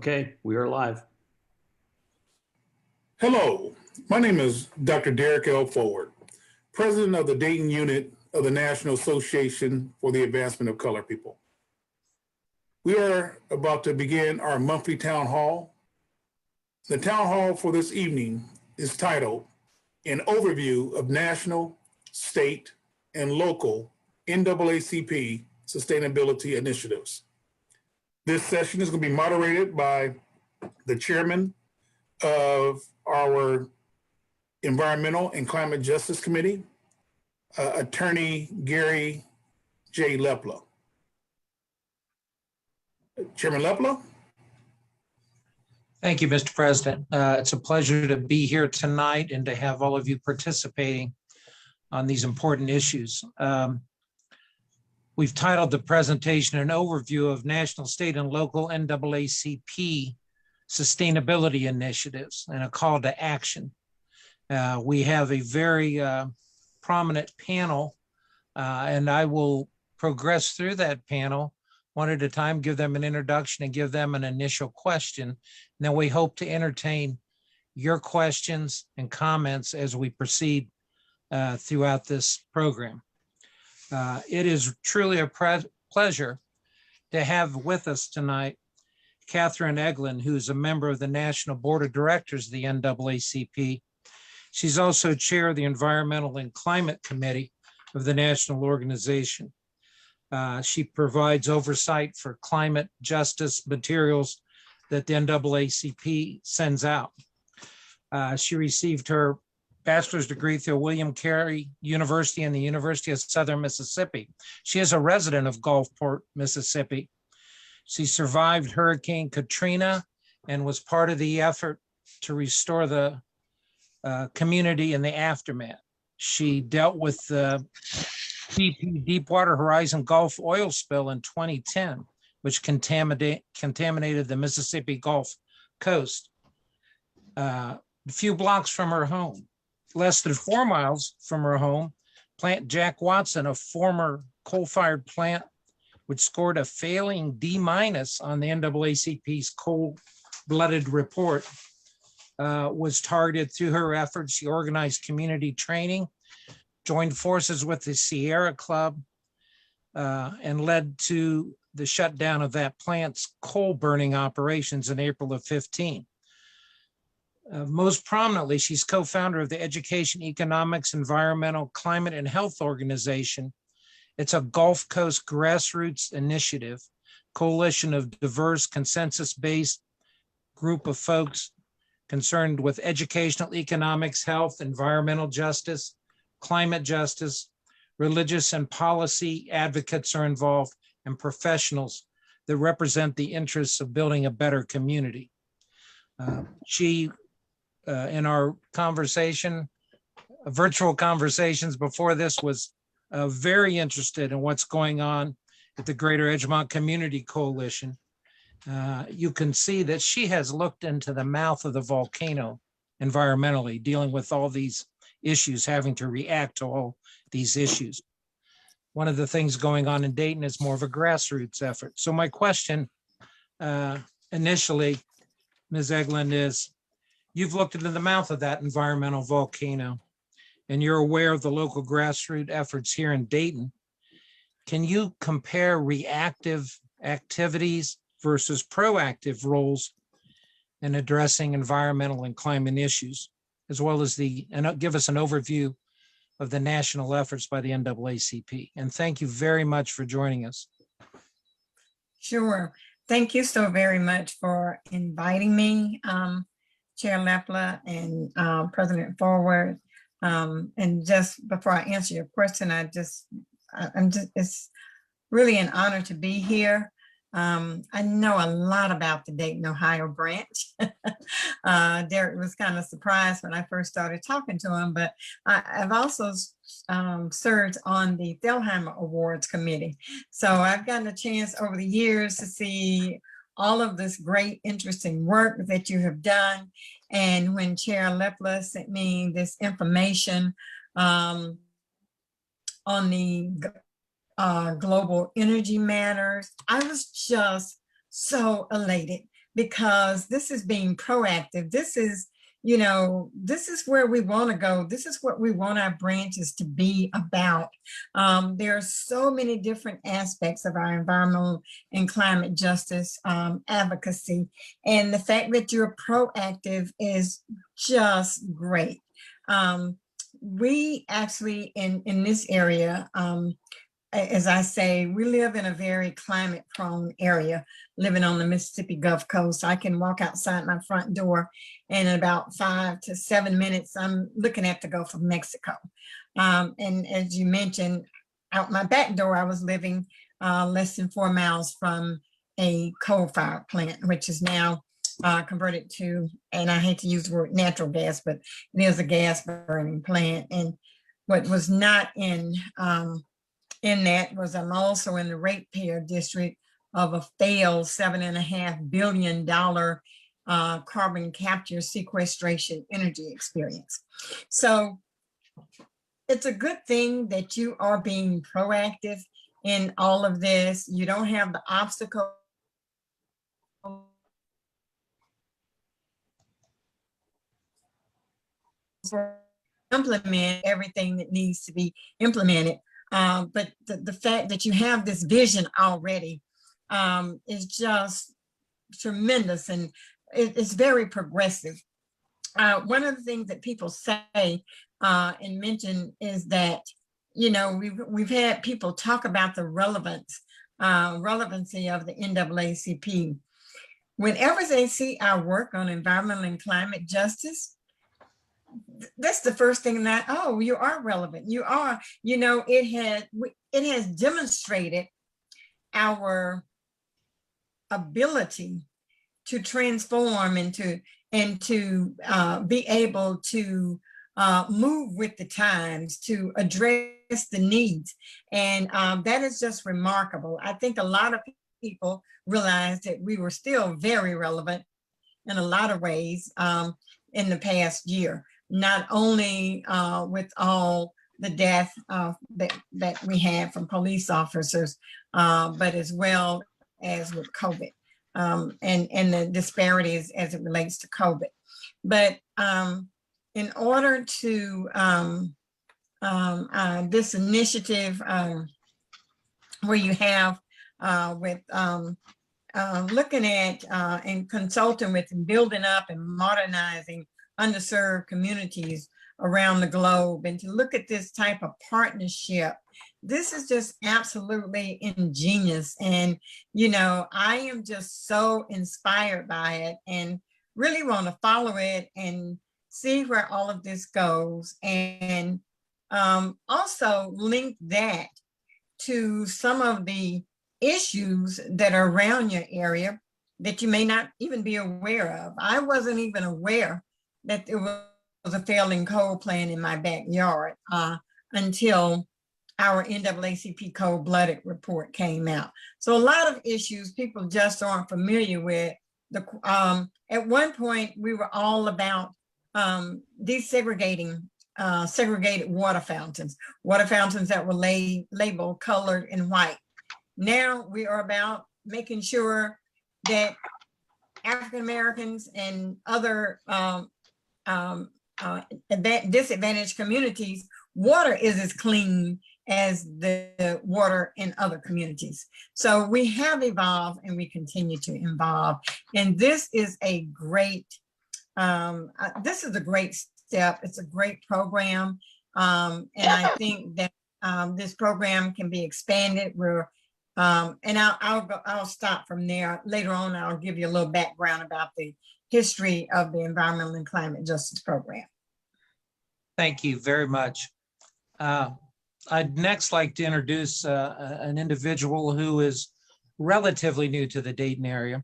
Okay, we are live. Hello, my name is Dr. Derek L. Forward, President of the Dayton Unit of the National Association for the Advancement of Colored People. We are about to begin our monthly town hall. The town hall for this evening is titled An Overview of National, State, and Local NAACP Sustainability Initiatives. This session is going to be moderated by the chairman of our Environmental and Climate Justice Committee, Attorney Gary J. Lepla. Chairman Lepla? Thank you, Mr. President. It's a pleasure to be here tonight and to have all of you participating on these important issues. We've titled the presentation an overview of national, state, and local NAACP sustainability initiatives and a call to action. We have a very prominent panel, and I will progress through that panel one at a time, give them an introduction and give them an initial question. And then we hope to entertain your questions and comments as we proceed throughout this program. It is truly a pleasure to have with us tonight Catherine Eglin, who's a member of the National Board of Directors of the NAACP. She's also chair of the Environmental and Climate Committee of the national organization. She provides oversight for climate justice materials that the NAACP sends out. She received her bachelor's degree through William Carey University and the University of Southern Mississippi. She is a resident of Gulfport, Mississippi. She survived Hurricane Katrina and was part of the effort to restore the community in the aftermath. She dealt with the BP Deepwater Horizon Gulf oil spill in 2010, which contaminated the Mississippi Gulf Coast. A few blocks from her home, less than 4 miles from her home, Plant Jack Watson, a former coal-fired plant which scored a failing D- on the NAACP's cold-blooded report, was targeted through her efforts. She organized community training, joined forces with the Sierra Club, and led to the shutdown of that plant's coal burning operations in April of 15. Most prominently, she's co-founder of the Education, Economics, Environmental, Climate, and Health Organization. It's a Gulf Coast grassroots initiative, coalition of diverse, consensus-based group of folks concerned with educational, economics, health, environmental justice, climate justice. Religious and policy advocates are involved, and professionals that represent the interests of building a better community. She, in our conversation, virtual conversations before this, was very interested in what's going on at the Greater Edgemont Community Coalition. You can see that she has looked into the mouth of the volcano environmentally, dealing with all these issues, having to react to all these issues. One of the things going on in Dayton is more of a grassroots effort. So my question initially, Ms. Eglin, is you've looked into the mouth of that environmental volcano and you're aware of the local grassroots efforts here in Dayton. Can you compare reactive activities versus proactive roles in addressing environmental and climate issues, as well as and give us an overview of the national efforts by the NAACP? And thank you very much for joining us. Sure. Thank you so very much for inviting me, Chair Lepla and President Forward. And just before I answer your question, it's really an honor to be here. I know a lot about the Dayton, Ohio branch. Derek was kind of surprised when I first started talking to him, but I've also served on the Thelheimer Awards Committee. So I've gotten a chance over the years to see all of this great, interesting work that you have done. And when Chair Lepla sent me this information on the global energy matters, I was just so elated because this is being proactive. This is, you know, this is where we want to go. This is what we want our branches to be about. There are so many different aspects of our environmental and climate justice advocacy. And the fact that you're proactive is just great. We actually, in this area, as I say, we live in a very climate prone area, living on the Mississippi Gulf Coast. I can walk outside my front door and in about 5 to 7 minutes, I'm looking at the Gulf of Mexico. And as you mentioned, out my back door, I was living less than 4 miles from a coal-fired plant, which is now converted to, and I hate to use the word natural gas, but it is a gas burning plant. And what was not in that was I'm also in the ratepayer district of a failed $7.5 billion carbon capture sequestration energy experience. So it's a good thing that you are being proactive in all of this. You don't have the obstacle for implement everything that needs to be implemented. But the fact that you have this vision already is just tremendous, and it's very progressive. One of the things that people say and mention is that, you know, we've had people talk about the relevancy of the NAACP. Whenever they see our work on environmental and climate justice, that's the first thing that, oh, you are relevant. You are, you know, it has demonstrated our ability to transform and to be able to move with the times, to address the needs. And that is just remarkable. I think a lot of people realized that we were still very relevant in a lot of ways in the past year. Not only with all the death that we had from police officers, but as well as with COVID and the disparities as it relates to COVID. But in order to this initiative where you have with looking at and consulting with and building up and modernizing underserved communities around the globe, and to look at this type of partnership, this is just absolutely ingenious. And, you know, I am just so inspired by it and really want to follow it and see where all of this goes. And also link that to some of the issues that are around your area that you may not even be aware of. I wasn't even aware that there was a failing coal plant in my backyard until our NAACP cold-blooded report came out. So a lot of issues people just aren't familiar with. At one point, we were all about desegregating segregated water fountains that were labeled colored and white. Now we are about making sure that African Americans and other disadvantaged communities, water is as clean as the water in other communities. So we have evolved and we continue to evolve. And this is a great, step. It's a great program. And I think that this program can be expanded. And I'll stop from there. Later on, I'll give you a little background about the history of the Environmental and Climate Justice Program. Thank you very much. I'd next like to introduce an individual who is relatively new to the Dayton area.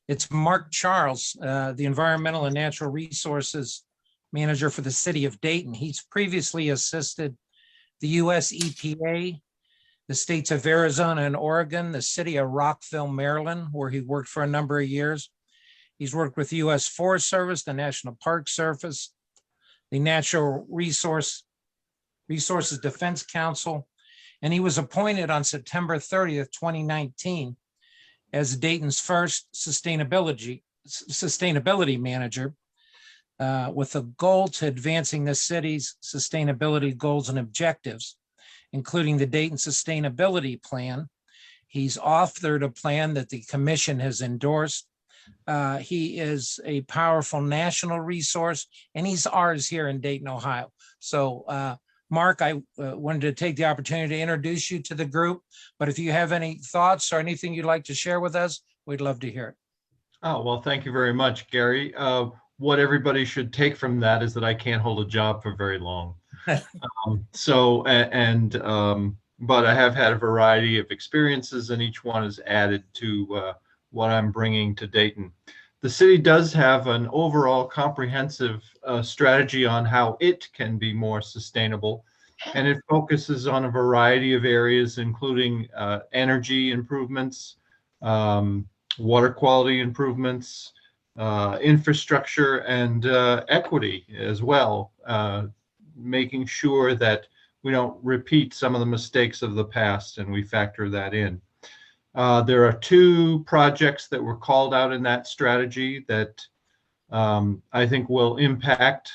It's Mark Charles, the Environmental and Natural Resources Manager for the City of Dayton. He's previously assisted the US EPA, the states of Arizona and Oregon, the city of Rockville, Maryland, where he worked for a number of years. He's worked with the US Forest Service, the National Park Service, the Natural Resources Defense Council, and he was appointed on September 30th, 2019 as Dayton's first sustainability sustainability manager with a goal to advancing the city's sustainability goals and objectives, including the Dayton Sustainability Plan. He's authored a plan that the commission has endorsed. He is a powerful national resource, and he's ours here in Dayton, Ohio. So, Mark, I wanted to take the opportunity to introduce you to the group, but if you have any thoughts or anything you'd like to share with us, we'd love to hear it. Oh, well, thank you very much, Gary. What everybody should take from that is that I can't hold a job for very long. But I have had a variety of experiences, and each one is added to what I'm bringing to Dayton. The city does have an overall comprehensive strategy on how it can be more sustainable, and it focuses on a variety of areas, including energy improvements, water quality improvements, infrastructure, and equity as well, making sure that we don't repeat some of the mistakes of the past, and we factor that in. There are 2 projects that were called out in that strategy that I think will impact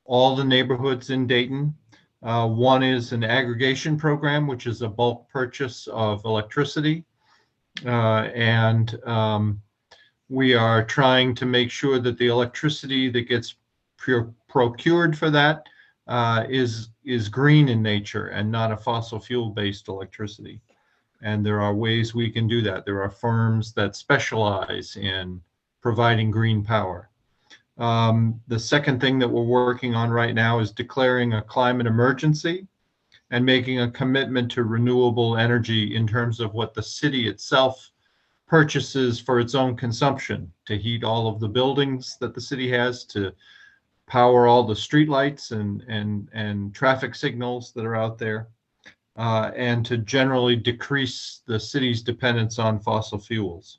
all the neighborhoods in Dayton. One is an aggregation program, which is a bulk purchase of electricity. We are trying to make sure that the electricity that gets procured for that is green in nature and not a fossil fuel based electricity. And there are ways we can do that. There are firms that specialize in providing green power. The second thing that we're working on right now is declaring a climate emergency and making a commitment to renewable energy in terms of what the city itself purchases for its own consumption, to heat all of the buildings that the city has, to power all the streetlights and traffic signals that are out there, and to generally decrease the city's dependence on fossil fuels.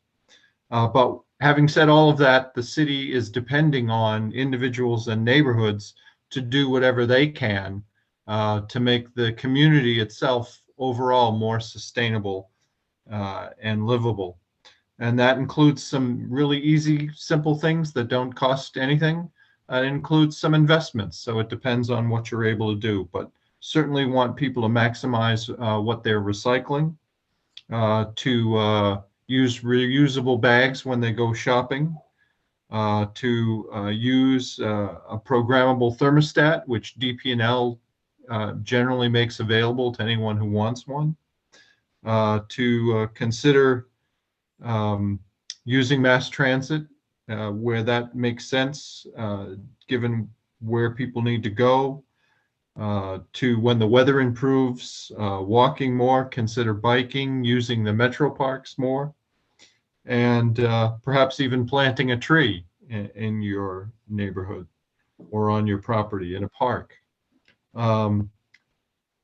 But having said all of that, the city is depending on individuals and neighborhoods to do whatever they can to make the community itself overall more sustainable and livable. And that includes some really easy, simple things that don't cost anything. It includes some investments, so it depends on what you're able to do, but certainly want people to maximize what they're recycling, to use reusable bags when they go shopping, to use a programmable thermostat, which DP&L generally makes available to anyone who wants one, to consider using mass transit where that makes sense, given where people need to go, to when the weather improves, walking more, consider biking, using the metro parks more, and perhaps even planting a tree in your neighborhood or on your property in a park.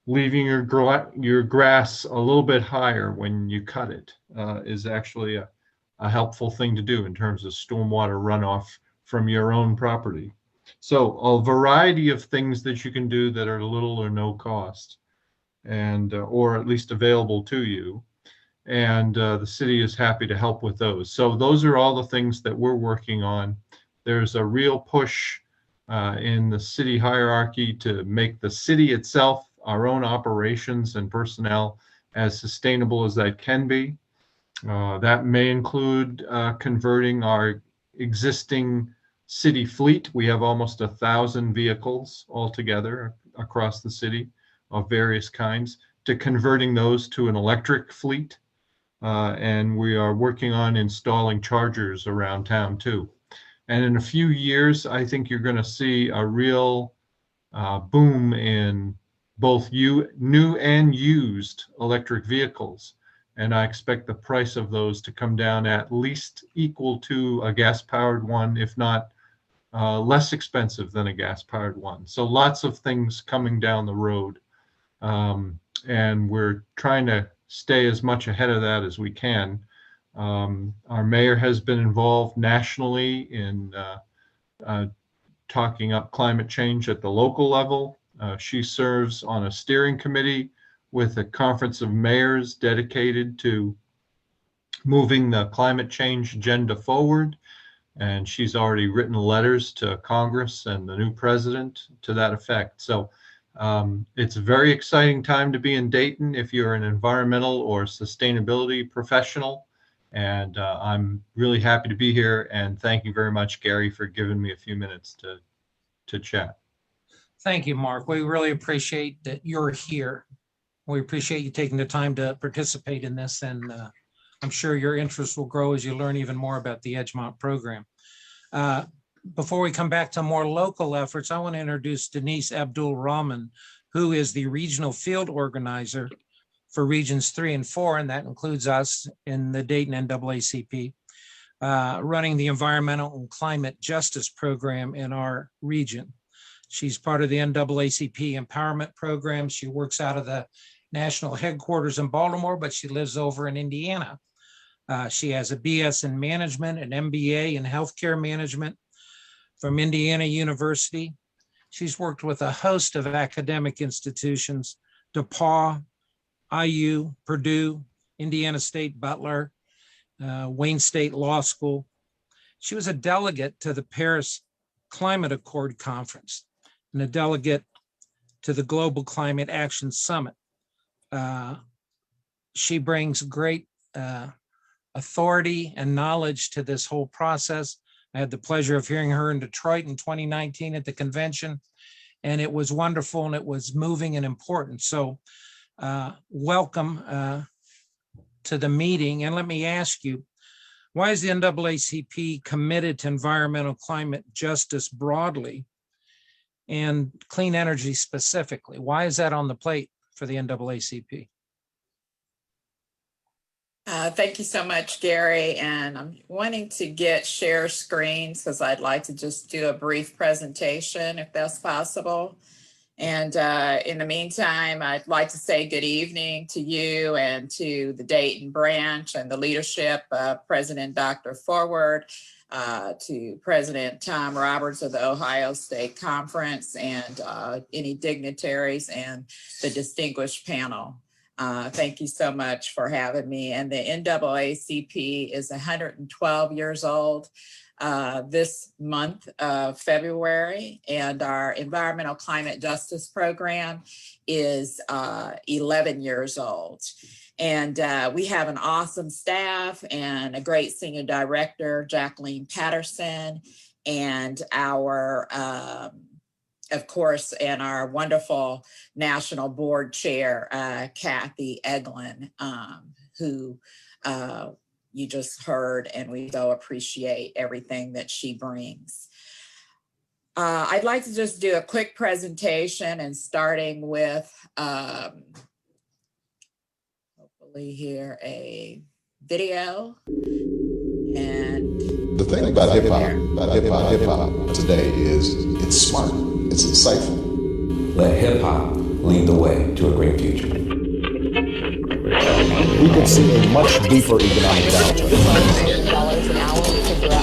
Leaving your grass a little bit higher when you cut it is actually a helpful thing to do in terms of stormwater runoff from your own property. So a variety of things that you can do that are little or no cost, and or at least available to you. And the city is happy to help with those. So those are all the things that we're working on. There's a real push in the city hierarchy to make the city itself, our own operations and personnel, as sustainable as that can be. That may include converting our existing city fleet. We have almost 1,000 vehicles altogether across the city of various kinds, to converting those to an electric fleet. And we are working on installing chargers around town too. And in a few years, I think you're going to see a real boom in both new and used electric vehicles. And I expect the price of those to come down at least equal to a gas-powered one, if not less expensive than a gas-powered one. So lots of things coming down the road. And we're trying to stay as much ahead of that as we can. Our mayor has been involved nationally in talking up climate change at the local level. She serves on a steering committee with a conference of mayors dedicated to moving the climate change agenda forward. and she's already written letters to Congress and the new president to that effect. So it's a very exciting time to be in Dayton if you're an environmental or sustainability professional. And I'm really happy to be here. And thank you very much, Gary, for giving me a few minutes to chat. Thank you, Mark. We really appreciate that you're here. We appreciate you taking the time to participate in this, and I'm sure your interest will grow as you learn even more about the Edgemont program. Before we come back to more local efforts, I want to introduce Denise Abdul Rahman, who is the regional field organizer for Regions 3 and 4, and that includes us in the Dayton NAACP, running the Environmental and Climate Justice Program in our region. She's part of the NAACP Empowerment Program. She works out of the national headquarters in Baltimore, but she lives over in Indiana. She has a BS in management, an MBA in healthcare management from Indiana University. She's worked with a host of academic institutions, DePauw, IU, Purdue, Indiana State Butler, Wayne State Law School. She was a delegate to the Paris Climate Accord Conference and a delegate to the Global Climate Action Summit. She brings great authority and knowledge to this whole process. I had the pleasure of hearing her in Detroit in 2019 at the convention, and it was wonderful and it was moving and important. So welcome to the meeting. And let me ask you, why is the NAACP committed to environmental climate justice broadly and clean energy specifically? Why is that on the plate for the NAACP? Thank you so much, Gary. And I'm wanting to share screens because I'd like to just do a brief presentation if that's possible. And in the meantime, I'd like to say good evening to you and to the Dayton branch and the leadership, President Dr. Forward, to President Tom Roberts of the Ohio State Conference, and any dignitaries and the distinguished panel. Thank you so much for having me. And the NAACP is 112 years old this month of February, and our Environmental Climate Justice Program is 11 years old. And we have an awesome staff and a great senior director, Jacqueline Patterson, and our of course, and our wonderful national board chair, Kathy Eglin, who you just heard, and we so appreciate everything that she brings. I'd like to just do a quick presentation, and starting with, hopefully here, a video. And the thing about hip hop today is it's smart, it's insightful. Let hip hop lead the way to a great future. We could see a much deeper economic downturn.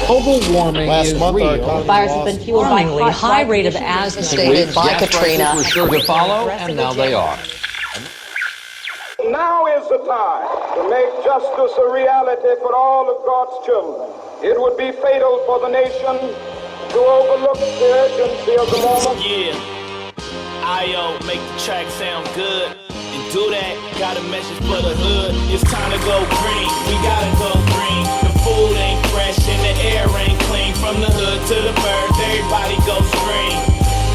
Global warming is real. Fires have been fueled by a high rate of asthma stated by Katrina. Were sure to follow, and now they are. Now is the time to make justice a reality for all of God's children. It would be fatal for the nation to overlook the urgency of the moment. Yeah, I make the track sound good. And do that, got a message for the hood. It's time to go green, we gotta go green. The food ain't fresh and the air ain't clean. From the hood to the birds, everybody go scream.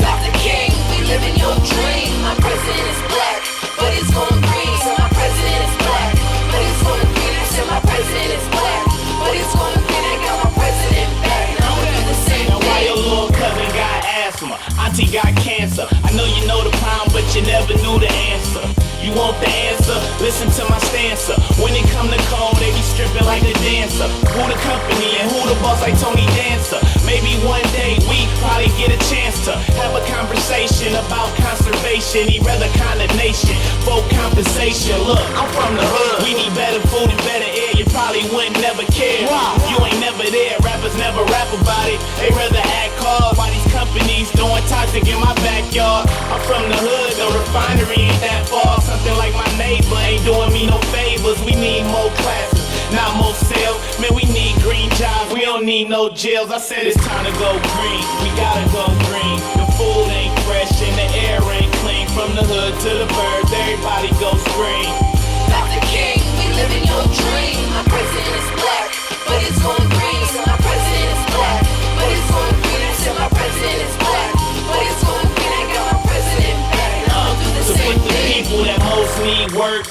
Dr. King, we live in your dream. My president is black, but he's going green. So my president is black, but he's going green. I said my president is black, but he's going green. I got my president back, and I'm gonna do the same thing. Now why your little cousin got asthma? Auntie got cancer. I know you know the problem, but you never knew the answer. You want the answer? Listen to my stanza. When it come to cold, they be stripping like a dancer. Who the company and who the boss like Tony Dancer? Maybe one day we probably get a chance to have a conversation about conservation. He'd rather condemnation, vote compensation. Look, I'm from the hood. We need better food and better air. You probably wouldn't never care. You ain't never there. Rappers never rap about it. They rather act hard. Why these companies doing toxic in my backyard? I'm from the hood. The refinery ain't that far. Something like my neighbor ain't doing me no favors. We need more classes, not more sales. Man, we need green jobs. We don't need need no jails. I said it's time to go green. We gotta go green. The food ain't fresh and the air ain't clean. From the hood to the birds, everybody go scream. Dr. King, we live in your dream. My president is black, but it's going green. So my president is black, but it's going green. I said my president is black, but it's going green. I got my president back, and I'll do the To same put the thing. people that most need work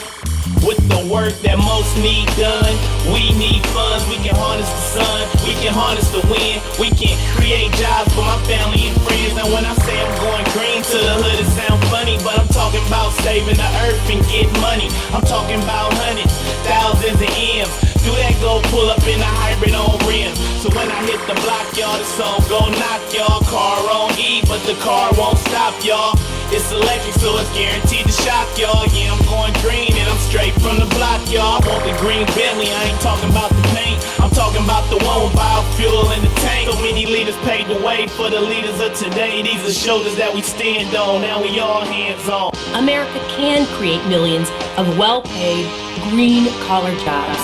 with the work that most need done. We need funds, we can harness the sun, we can harness the wind, we can create jobs for my family and friends. Now when I say I'm going green to the hood, it sound funny, but I'm talking about saving the earth and getting money. I'm talking about hundreds, thousands and M's. Do that, go pull up in a hybrid on rims. So when I hit the block, y'all, the song gon' knock y'all. Car on E, but the car won't stop y'all. It's electric, so it's guaranteed to shock y'all. Yeah, I'm going green and I'm straight from the block, y'all. I want the green Bentley, I ain't talking about the paint. I'm talking about the one with biofuel in the tank. So many leaders paved the way for the leaders of today. These are shoulders that we stand on, now we all hands on. America can create millions of well-paid, green-collar jobs.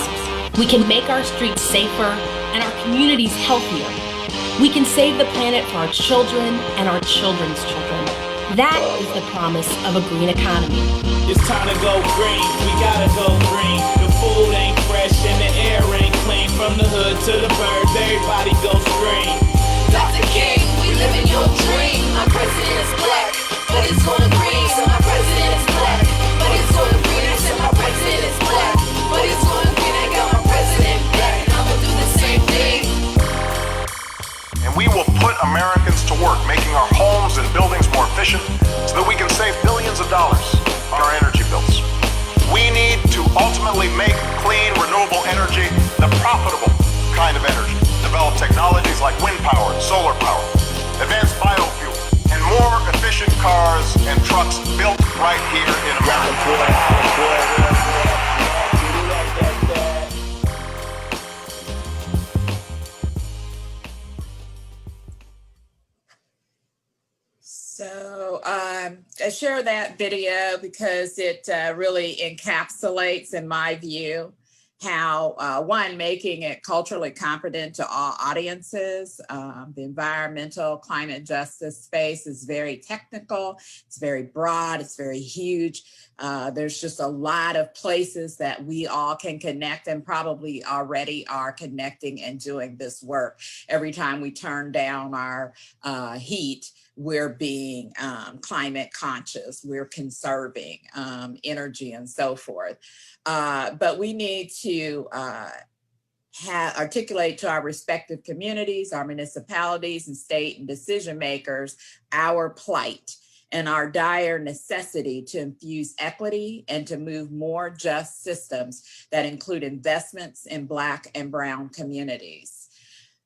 We can make our streets safer and our communities healthier. We can save the planet for our children and our children's children. That is the promise of a green economy. It's time to go green, we gotta go green. The food ain't fresh and the air ain't clean. From the hood to the birds, everybody go scream. Dr. King, we live in your dream. My president is black, but it's going green. So my president is black, but it's going green. I said my president is black, but it's going green. I got my president back, and I'ma do the same thing. And we will put Americans to work, making our homes and buildings more efficient so that we can save billions of dollars on our energy bills. We need to ultimately make clean, renewable energy the profitable kind of energy. Develop technologies like wind power and solar power, advanced biofuel, and more efficient cars and trucks built right here in America. So I share that video because it really encapsulates, in my view, how one, making it culturally competent to all audiences. The environmental climate justice space is very technical, it's very broad, it's very huge. There's just a lot of places that we all can connect and probably already are connecting and doing this work. Every time we turn down our heat, we're being climate conscious, we're conserving energy and so forth. But we need to articulate to our respective communities, our municipalities and state and decision makers, our plight and our dire necessity to infuse equity and to move more just systems that include investments in Black and Brown communities.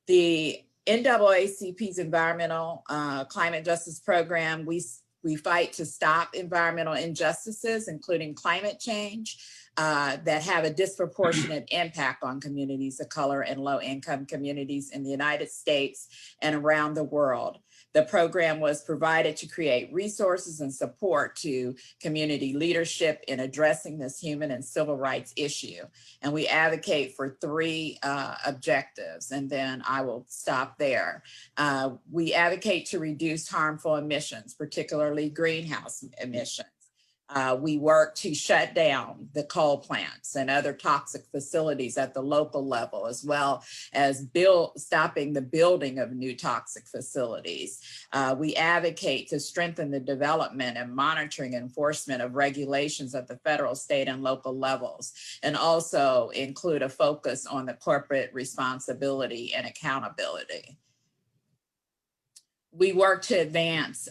The NAACP's environmental climate justice program, we fight to stop environmental injustices, including climate change, that have a disproportionate impact on communities of color and low-income communities in the United States and around the world. The program was provided to create resources and support to community leadership in addressing this human and civil rights issue. And we advocate for three objectives, and then I will stop there. We advocate to reduce harmful emissions, particularly greenhouse emissions. We work to shut down the coal plants and other toxic facilities at the local level, as well as stopping the building of new toxic facilities. We advocate to strengthen the development and monitoring enforcement of regulations at the federal, state, and local levels, and also include a focus on the corporate responsibility and accountability. We work to advance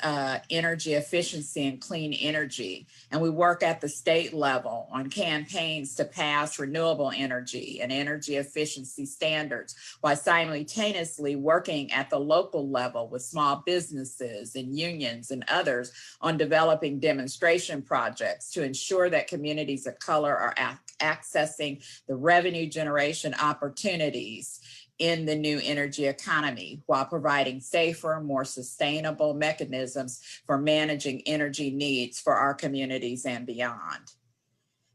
energy efficiency and clean energy, and we work at the state level on campaigns to pass renewable energy and energy efficiency standards, while simultaneously working at the local level with small businesses and unions and others on developing demonstration projects to ensure that communities of color are accessing the revenue generation opportunities in the new energy economy, while providing safer, more sustainable mechanisms for managing energy needs for our communities and beyond.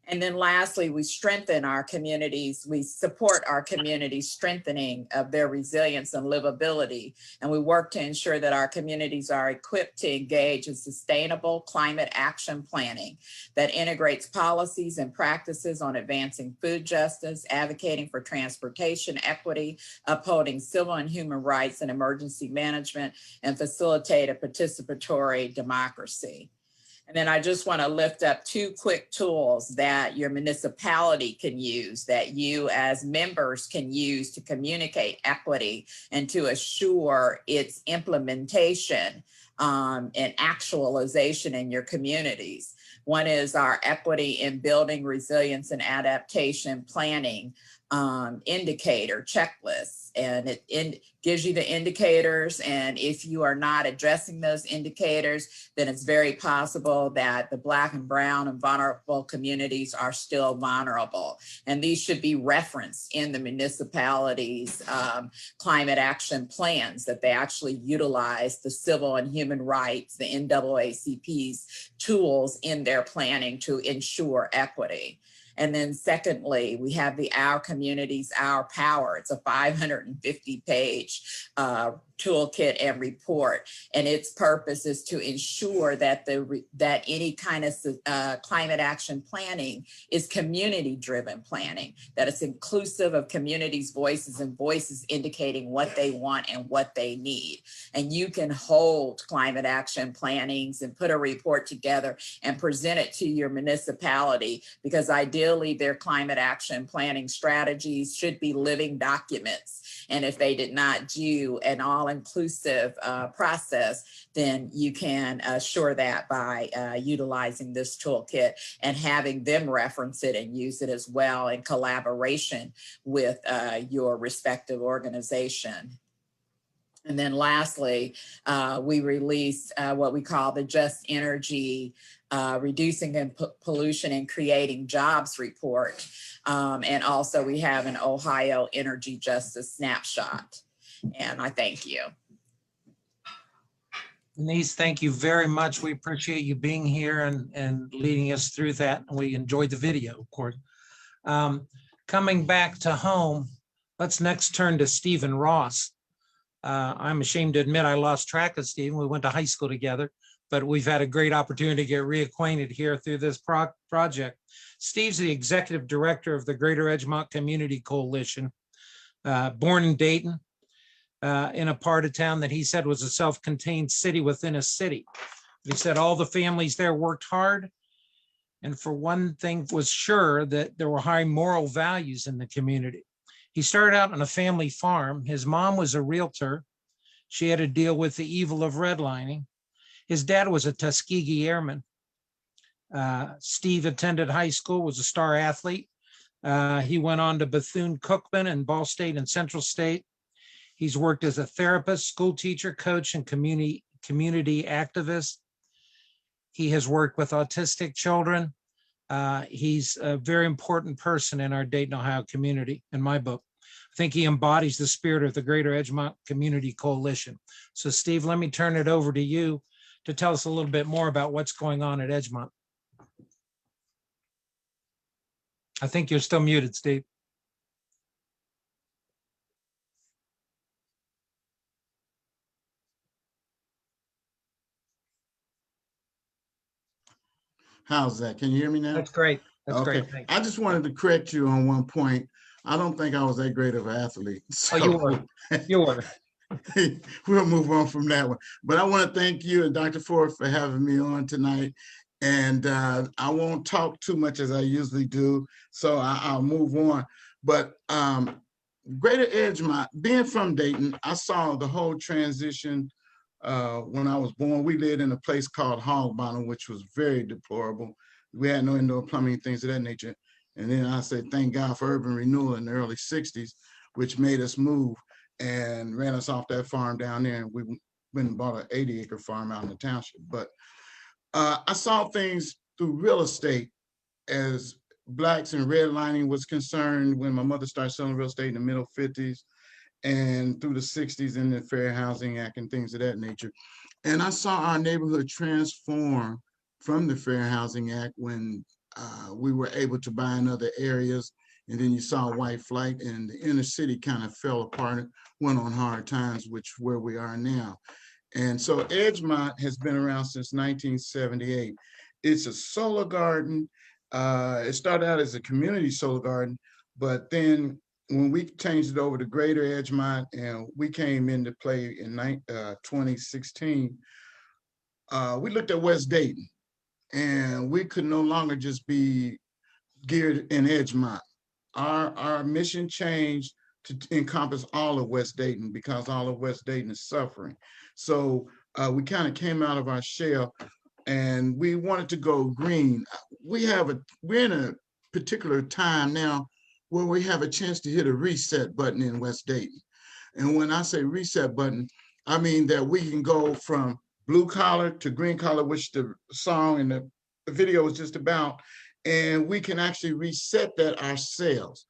And then lastly, we strengthen our communities. We support our communities' strengthening of their resilience and livability. And we work to ensure that our communities are equipped to engage in sustainable climate action planning that integrates policies and practices on advancing food justice, advocating for transportation equity, upholding civil and human rights and emergency management, and facilitate a participatory democracy. And then I just want to lift up two quick tools that your municipality can use, that you as members can use to communicate equity and to assure its implementation and actualization in your communities. One is our Equity in Building Resilience and Adaptation Planning indicator checklist, and it gives you the indicators, and if you are not addressing those indicators, then it's very possible that the Black and brown and vulnerable communities are still vulnerable, and these should be referenced in the municipalities' climate action plans, that they actually utilize the civil and human rights, the NAACP's tools in their planning to ensure equity. And then secondly, we have the Our Communities, Our Power. It's a 550-page toolkit and report, and its purpose is to ensure that that any kind of climate action planning is community-driven planning, that it's inclusive of communities' voices and voices indicating what they want and what they need. And you can hold climate action plannings and put a report together and present it to your municipality, because ideally their climate action planning strategies should be living documents. And if they did not do an all-inclusive process, then you can assure that by utilizing this toolkit and having them reference it and use it as well in collaboration with your respective organization. And then lastly, we released what we call the Just Energy Reducing Pollution and Creating Jobs report. And also we have an Ohio Energy Justice Snapshot. And I thank you. Denise, thank you very much. We appreciate you being here and leading us through that. And we enjoyed the video, of course. Coming back to home, let's next turn to Stephen Ross. I'm ashamed to admit I lost track of Stephen. We went to high school together, but we've had a great opportunity to get reacquainted here through this project. Steve's the executive director of the Greater Edgemont Community Coalition, born in Dayton, in a part of town that he said was a self-contained city within a city. He said all the families there worked hard, and for one thing was sure, that there were high moral values in the community. He started out on a family farm. His mom was a realtor. She had to deal with the evil of redlining. His dad was a Tuskegee airman. Steve attended high school, was a star athlete. He went on to Bethune-Cookman and Ball State and Central State. He's worked as a therapist, school teacher, coach, and community activist. He has worked with autistic children. He's a very important person in our Dayton, Ohio community, in my book. I think he embodies the spirit of the Greater Edgemont Community Coalition. So Steve, let me turn it over to you to tell us a little bit more about what's going on at Edgemont. I think you're still muted, Steve. How's that? Can you hear me now? That's great. That's okay. Great. Thanks. I just wanted to correct you on one point. I don't think I was that great of an athlete. So you were. You were. We'll move on from that one. But I want to thank you and Dr. Ford for having me on tonight. And I won't talk too much as I usually do, so I'll move on. But Greater Edgemont, being from Dayton, I saw the whole transition. When I was born, we lived in a place called Hog Bottom, which was very deplorable. We had no indoor plumbing, things of that nature. And then I said, thank God for urban renewal in the early 60s, which made us move and ran us off that farm down there. And we went and bought an 80-acre farm out in the township. But I saw things through real estate as blacks and redlining was concerned when my mother started selling real estate in the middle 50s. And through the 60s in the Fair Housing Act and things of that nature. And I saw our neighborhood transform from the Fair Housing Act when we were able to buy in other areas. And then you saw white flight, and the inner city kind of fell apart and went on hard times, which where we are now. And so Edgemont has been around since 1978. It's a solar garden. It started out as a community solar garden, but then when we changed it over to Greater Edgemont and we came into play in 2016, we looked at West Dayton, and we could no longer just be geared in Edgemont. Our mission changed to encompass all of West Dayton because all of West Dayton is suffering. So we kind of came out of our shell and we wanted to go green. We're in a particular time now where we have a chance to hit a reset button in West Dayton. And when I say reset button, I mean that we can go from blue collar to green collar, which the song and the video is just about, and we can actually reset that ourselves.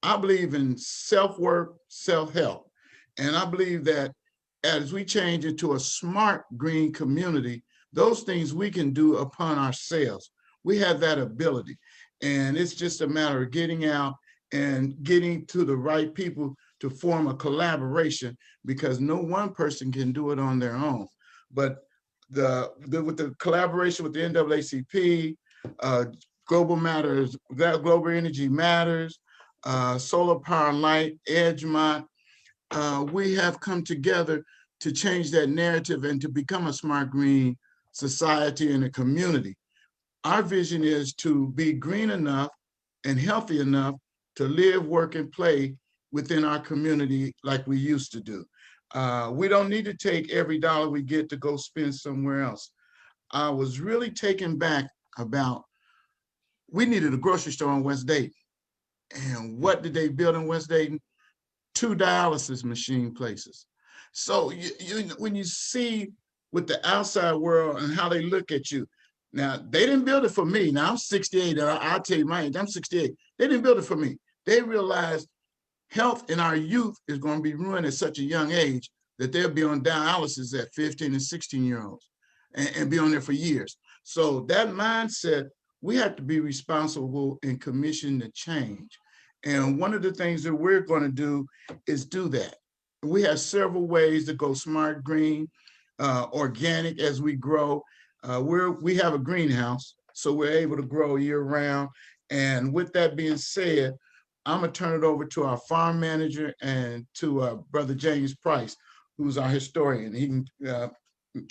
I believe in self-work, self-help. And I believe that as we change into a smart green community, those things we can do upon ourselves. We have that ability. And it's just a matter of getting out and getting to the right people to form a collaboration, because no one person can do it on their own. But with the collaboration with the NAACP, Global Matters, that Global Energy Matters, Solar Power and Light, Edgemont, we have come together to change that narrative and to become a smart green society and a community. Our vision is to be green enough and healthy enough to live, work, and play within our community like we used to do. We don't need to take every dollar we get to go spend somewhere else. I was really taken back about, we needed a grocery store in West Dayton. And what did they build in West Dayton? 2 dialysis machine places. So when you see with the outside world and how they look at you, now they didn't build it for me. Now I'm 68, I'll tell you my age, I'm 68. They didn't build it for me. They realized health in our youth is going to be ruined at such a young age that they'll be on dialysis at 15 and 16-year-olds and be on there for years. So that mindset, we have to be responsible and commission the change. And one of the things that we're going to do is do that. We have several ways to go smart green, organic as we grow. We have a greenhouse, so we're able to grow year round. And with that being said, I'm gonna turn it over to our farm manager and to Brother James Price, who's our historian. He can,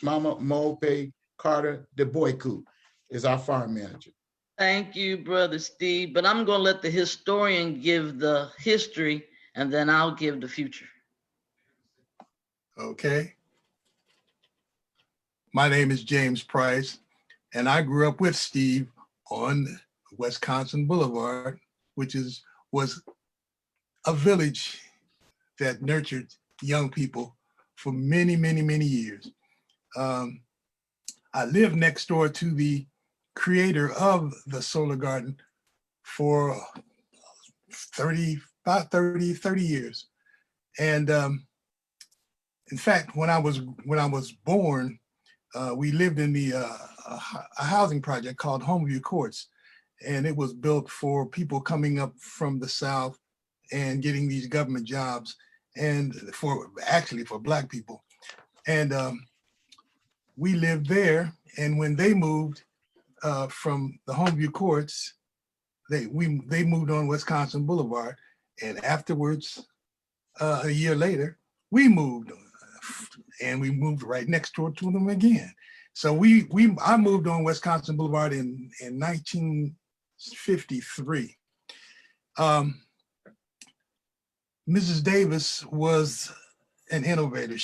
Mama Mope Carter de Boyku is our farm manager. Thank you, Brother Steve, but I'm gonna let the historian give the history and then I'll give the future. Okay. My name is James Price, and I grew up with Steve on Wisconsin Boulevard, which was a village that nurtured young people for many, many, many years. I lived next door to the creator of the Solar Garden for 30 years. And in fact, when I was born, we lived in a housing project called Homeview Courts, and it was built for people coming up from the South and getting these government jobs, and actually for Black people. And we lived there, and when they moved from the Homeview Courts, they moved on Wisconsin Boulevard, and afterwards, a year later, we moved, and we moved right next door to them again. So I moved on Wisconsin Boulevard in 1953. Mrs. Davis was an innovator.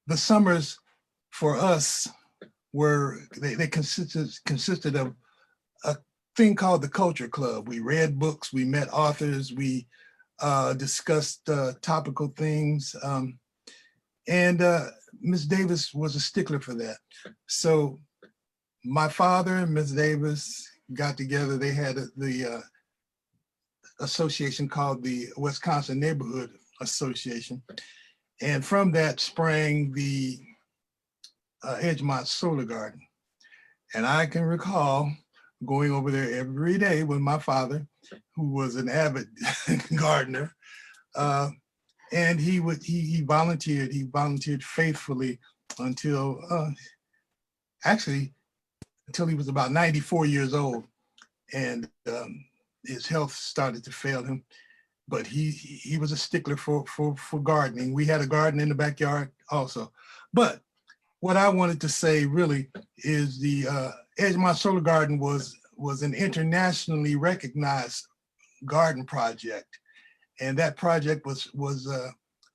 The summers for us they consisted of a thing called the Culture Club. We read books, we met authors, we discussed topical things, and Ms. Davis was a stickler for that. So my father and Ms. Davis got together. They had the association called the Wisconsin Neighborhood Association. And from that sprang the Edgemont Solar Garden. And I can recall going over there every day with my father, who was an avid gardener. And he volunteered faithfully until until he was about 94 years old, and his health started to fail him. But he was a stickler for gardening. We had a garden in the backyard also. But what I wanted to say really is the Edgemont Solar Garden was an internationally recognized garden project, and that project was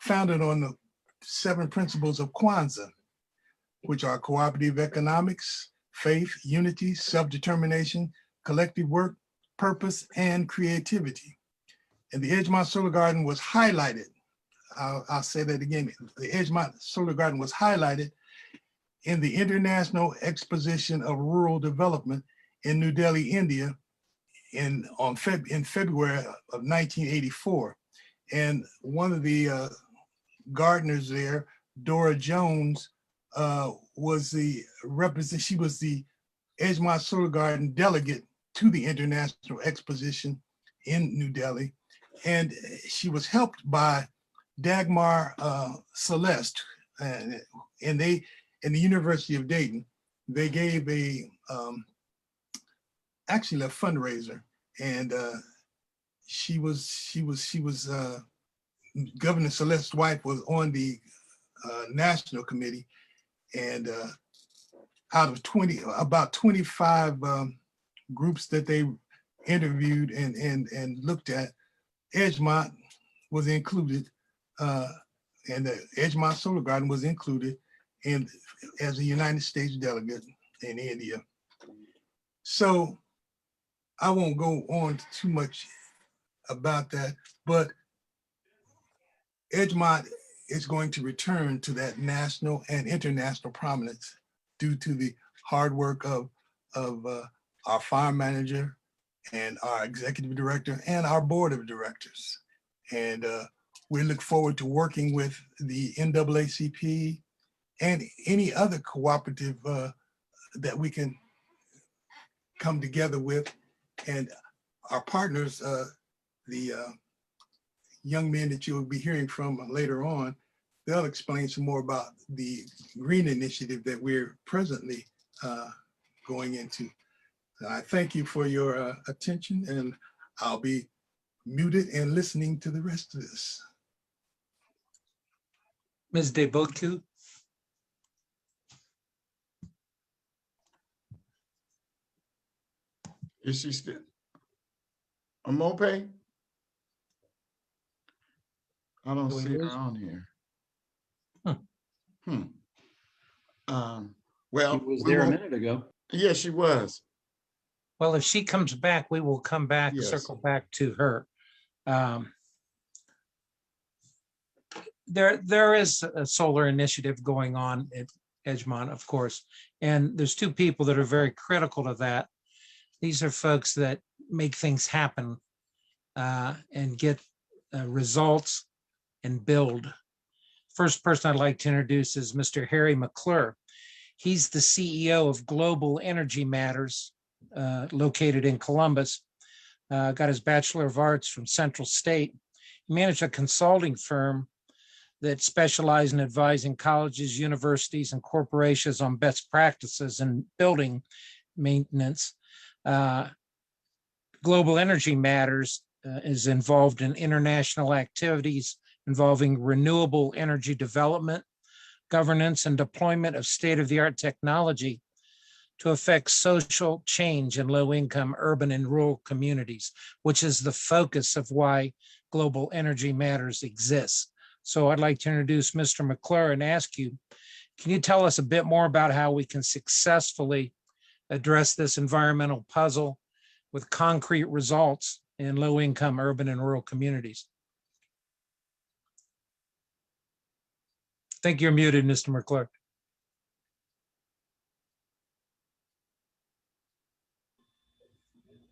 founded on the 7 principles of Kwanzaa, which are cooperative economics, faith, unity, self-determination, collective work, purpose, and creativity. And the Edgemont Solar Garden was highlighted. I'll say that again. The Edgemont Solar Garden was highlighted in the International Exposition of Rural Development in New Delhi, India, in February of 1984. And one of the gardeners there, Dora Jones, was the she was the Edgemont Solar Garden delegate to the International Exposition in New Delhi. And she was helped by Dagmar Celeste, and they, in the University of Dayton, they gave actually a fundraiser, and she was Governor Celeste's wife was on the national committee, and out of about 25 groups that they interviewed and looked at, Edgemont was included, and the Edgemont Solar Garden was included as a United States delegate in India. So I won't go on too much about that, but Edgemont is going to return to that national and international prominence due to the hard work of our farm manager and our executive director and our board of directors. And we look forward to working with the NAACP and any other cooperative that we can come together with. And our partners, the young men that you'll be hearing from later on, they'll explain some more about the green initiative that we're presently going into. I thank you for your attention, and I'll be muted and listening to the rest of this. Ms. Deboku. Is she still? A Mope? I don't see her on here. Well, she was there a minute ago. Yeah, she was. Well, if she comes back, we will come back, yes. Circle back to her. There is a solar initiative going on at Edgemont, of course, and there's 2 people that are very critical to that. These are folks that make things happen and get results and build. First person I'd like to introduce is Mr. Harry McClure. He's the CEO of Global Energy Matters, located in Columbus. Got his Bachelor of Arts from Central State. He managed a consulting firm that specialized in advising colleges, universities, and corporations on best practices in building maintenance. Global Energy Matters is involved in international activities involving renewable energy development, governance, and deployment of state-of-the-art technology to affect social change in low-income urban and rural communities, which is the focus of why Global Energy Matters exists. So I'd like to introduce Mr. McClure and ask you, can you tell us a bit more about how we can successfully address this environmental puzzle with concrete results in low-income urban and rural communities? I think you're muted, Mr. McClure.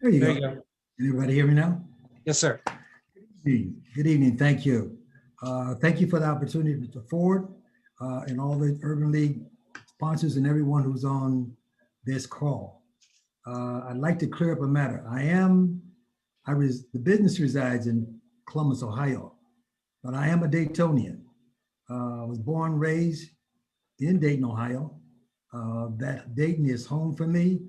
There you go. Anybody hear me now? Yes, sir. Good evening. Thank you. Thank you for the opportunity to forward and all the Urban League sponsors and everyone who's on this call. I'd like to clear up a matter. The business resides in Columbus, Ohio, but I am a Daytonian. I was born, raised in Dayton, Ohio. That Dayton is home for me,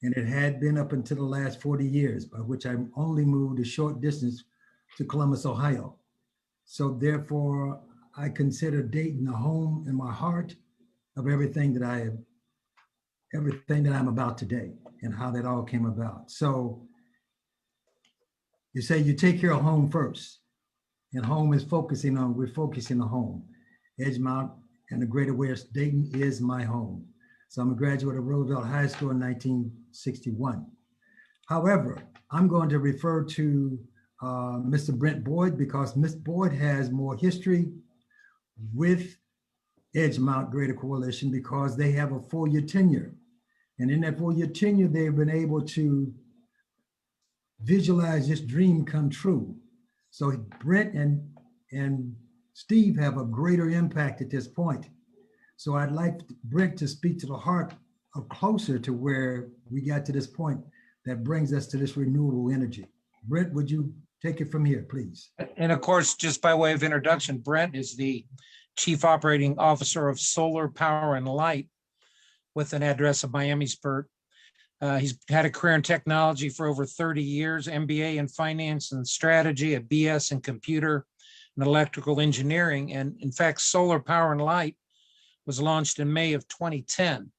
and it had been up until the last 40 years, by which I only moved a short distance to Columbus, Ohio. So therefore, I consider Dayton a home in my heart of everything that I'm about today and how that all came about. So you say you take care of home first, and home is we're focusing on home. Edgemont and the greater West, Dayton is my home. So I'm a graduate of Roosevelt High School in 1961. However, I'm going to refer to Mr. Brent Boyd because Ms. Boyd has more history with Edgemont Greater Coalition because they have a 4-year tenure. And in that 4-year tenure, they've been able to visualize this dream come true. So Brent and Steve have a greater impact at this point. So I'd like Brent to speak to the heart of closer to where we got to this point that brings us to this renewable energy. Brent, would you take it from here, please? And of course, just by way of introduction, Brent is the Chief Operating Officer of Solar Power and Light with an address of Miamisburg. He's had a career in technology for over 30 years, MBA in finance and strategy, a BS in computer and electrical engineering. And in fact, Solar Power and Light was launched in May of 2010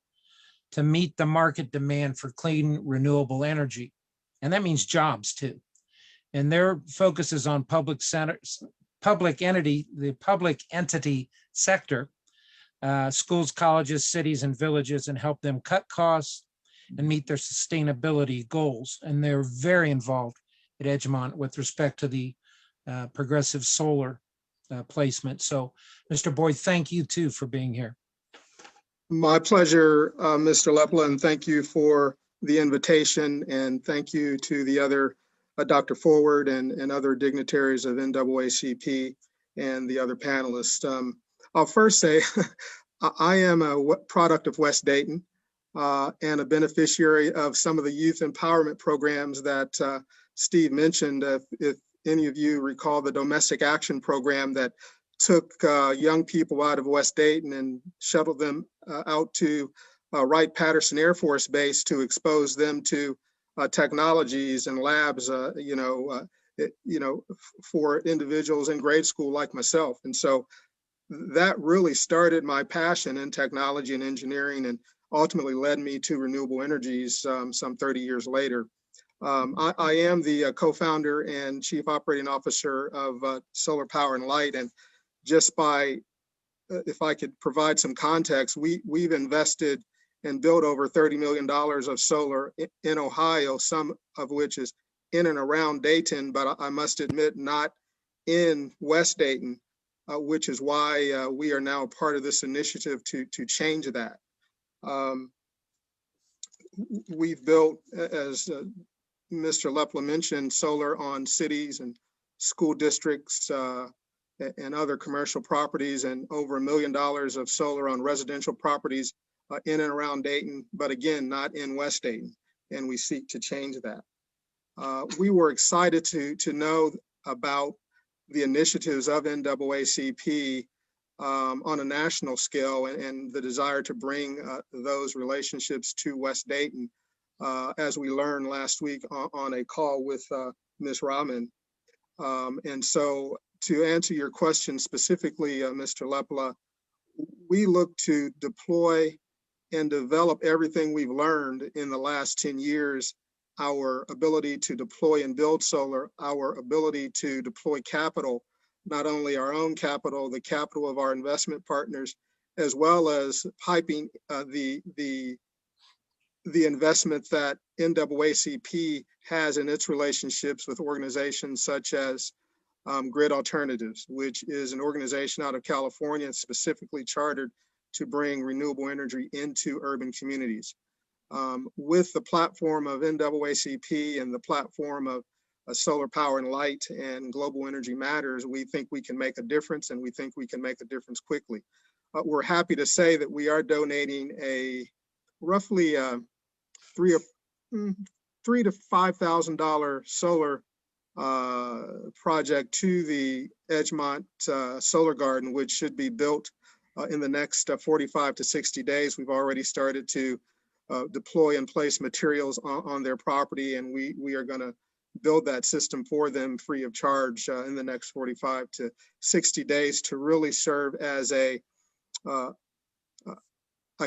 to meet the market demand for clean, renewable energy. And that means jobs too. And their focus is on the public entity sector, schools, colleges, cities, and villages, and help them cut costs and meet their sustainability goals. And they're very involved at Edgemont with respect to the progressive solar placement. So, Mr. Boyd, thank you too for being here. My pleasure, Mr. Lepla, and thank you for the invitation, and thank you to the other Dr. Forward and other dignitaries of NAACP and the other panelists. I'll first say I am a product of West Dayton and a beneficiary of some of the youth empowerment programs that Steve mentioned. If any of you recall the Domestic Action Program that took young people out of West Dayton and shuttled them out to Wright-Patterson Air Force Base to expose them to technologies and labs, for individuals in grade school like myself. And so that really started my passion in technology and engineering and ultimately led me to renewable energies some 30 years later. I am the co-founder and chief operating officer of Solar Power and Light. And just if I could provide some context, we've invested and built over $30 million of solar in Ohio, some of which is in and around Dayton, but I must admit not in West Dayton, which is why we are now part of this initiative to change that. We've built, as Mr. Lepla mentioned, solar on cities and school districts and other commercial properties, and over $1 million of solar on residential properties in and around Dayton, but again, not in West Dayton, and we seek to change that. We were excited to know about the initiatives of NAACP on a national scale and the desire to bring those relationships to West Dayton, as we learned last week on a call with Ms. Rahman. And so to answer your question specifically, Mr. Lepla, we look to deploy and develop everything we've learned in the last 10 years, our ability to deploy and build solar, our ability to deploy capital, not only our own capital, the capital of our investment partners, as well as piping the investment that NAACP has in its relationships with organizations such as Grid Alternatives, which is an organization out of California specifically chartered to bring renewable energy into urban communities. With the platform of NAACP and the platform of Solar Power and Light and Global Energy Matters, we think we can make a difference, and we think we can make a difference quickly. We're happy to say that we are donating a roughly $3,000 to $5,000 solar project to the Edgemont Solar Garden, which should be built in the next 45 to 60 days. We've already started to deploy and place materials on their property, and we are going to build that system for them free of charge in the next 45 to 60 days to really serve as a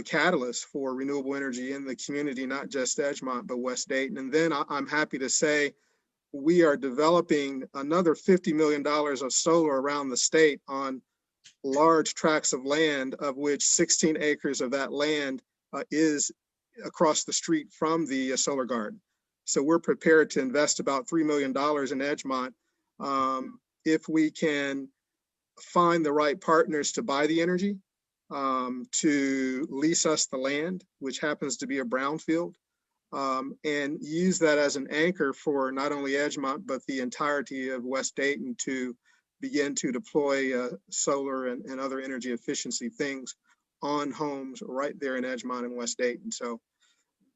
catalyst for renewable energy in the community, not just Edgemont, but West Dayton. And then I'm happy to say we are developing another $50 million of solar around the state on large tracts of land, of which 16 acres of that land is across the street from the solar garden. So we're prepared to invest about $3 million in Edgemont if we can find the right partners to buy the energy, to lease us the land, which happens to be a brownfield, and use that as an anchor for not only Edgemont, but the entirety of West Dayton to begin to deploy solar and other energy efficiency things on homes right there in Edgemont and West Dayton. So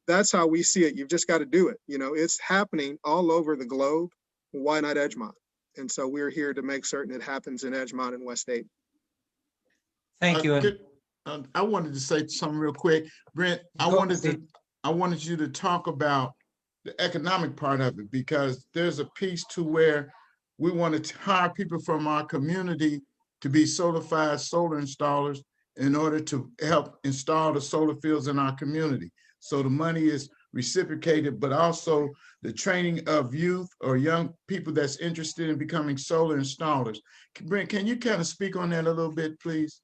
that's how we see it. You've just got to do it. You know, it's happening all over the globe. Why not Edgemont? And so we're here to make certain it happens in Edgemont and West Dayton. Thank you. I wanted to say something real quick, Brent. I wanted you to talk about the economic part of it, because there's a piece to where we want to hire people from our community to be certified solar installers in order to help install the solar fields in our community. So the money is reciprocated, but also the training of youth or young people that's interested in becoming solar installers. Brent, can you kind of speak on that a little bit, please?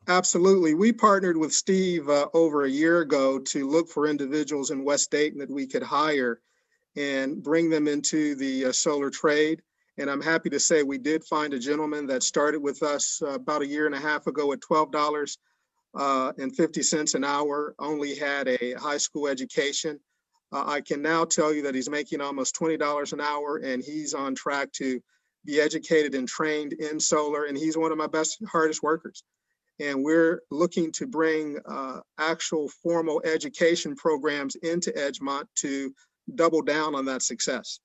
Absolutely. We partnered with Steve over a year ago to look for individuals in West Dayton that we could hire and bring them into the solar trade. And I'm happy to say we did find a gentleman that started with us about a year and a half ago at $12.50 an hour, only had a high school education. I can now tell you that he's making almost $20 an hour, and he's on track to be educated and trained in solar. And he's one of my best, hardest workers. And we're looking to bring actual formal education programs into Edgemont to double down on that success.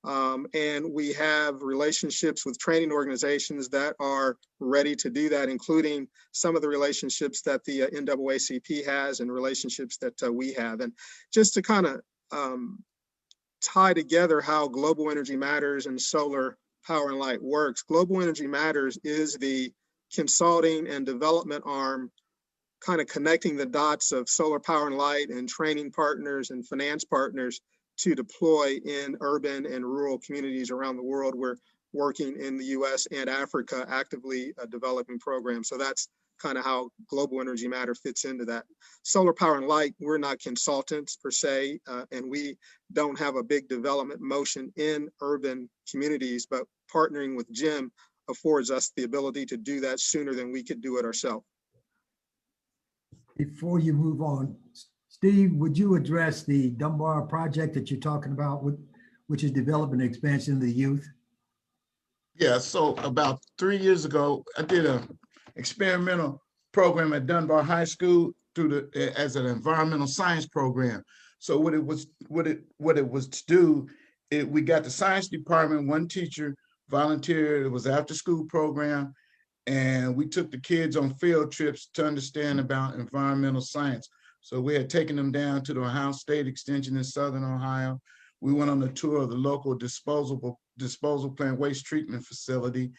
And we have relationships with training organizations that are ready to do that, including some of the relationships that the NAACP has and relationships that we have. And just to kind of tie together how Global Energy Matters and Solar Power and Light works, Global Energy Matters is the consulting and development arm, kind of connecting the dots of solar power and light and training partners and finance partners to deploy in urban and rural communities around the world. We're working in the US and Africa, actively developing programs. So that's kind of how Global Energy Matter fits into that. Solar power and light, we're not consultants per se, and we don't have a big development motion in urban communities, but partnering with Jim affords us the ability to do that sooner than we could do it ourselves. Before you move on, Steve, would you address the Dunbar project that you're talking about, which is developing and expansion of the youth? Yeah, so about 3 years ago, I did an experimental program at Dunbar High School as an environmental science program. So what it was to do, we got the science department, one teacher volunteered. It was after school program, and we took the kids on field trips to understand about environmental science. So we had taken them down to the Ohio State Extension in Southern Ohio. We went on a tour of the local disposal plant waste treatment facility,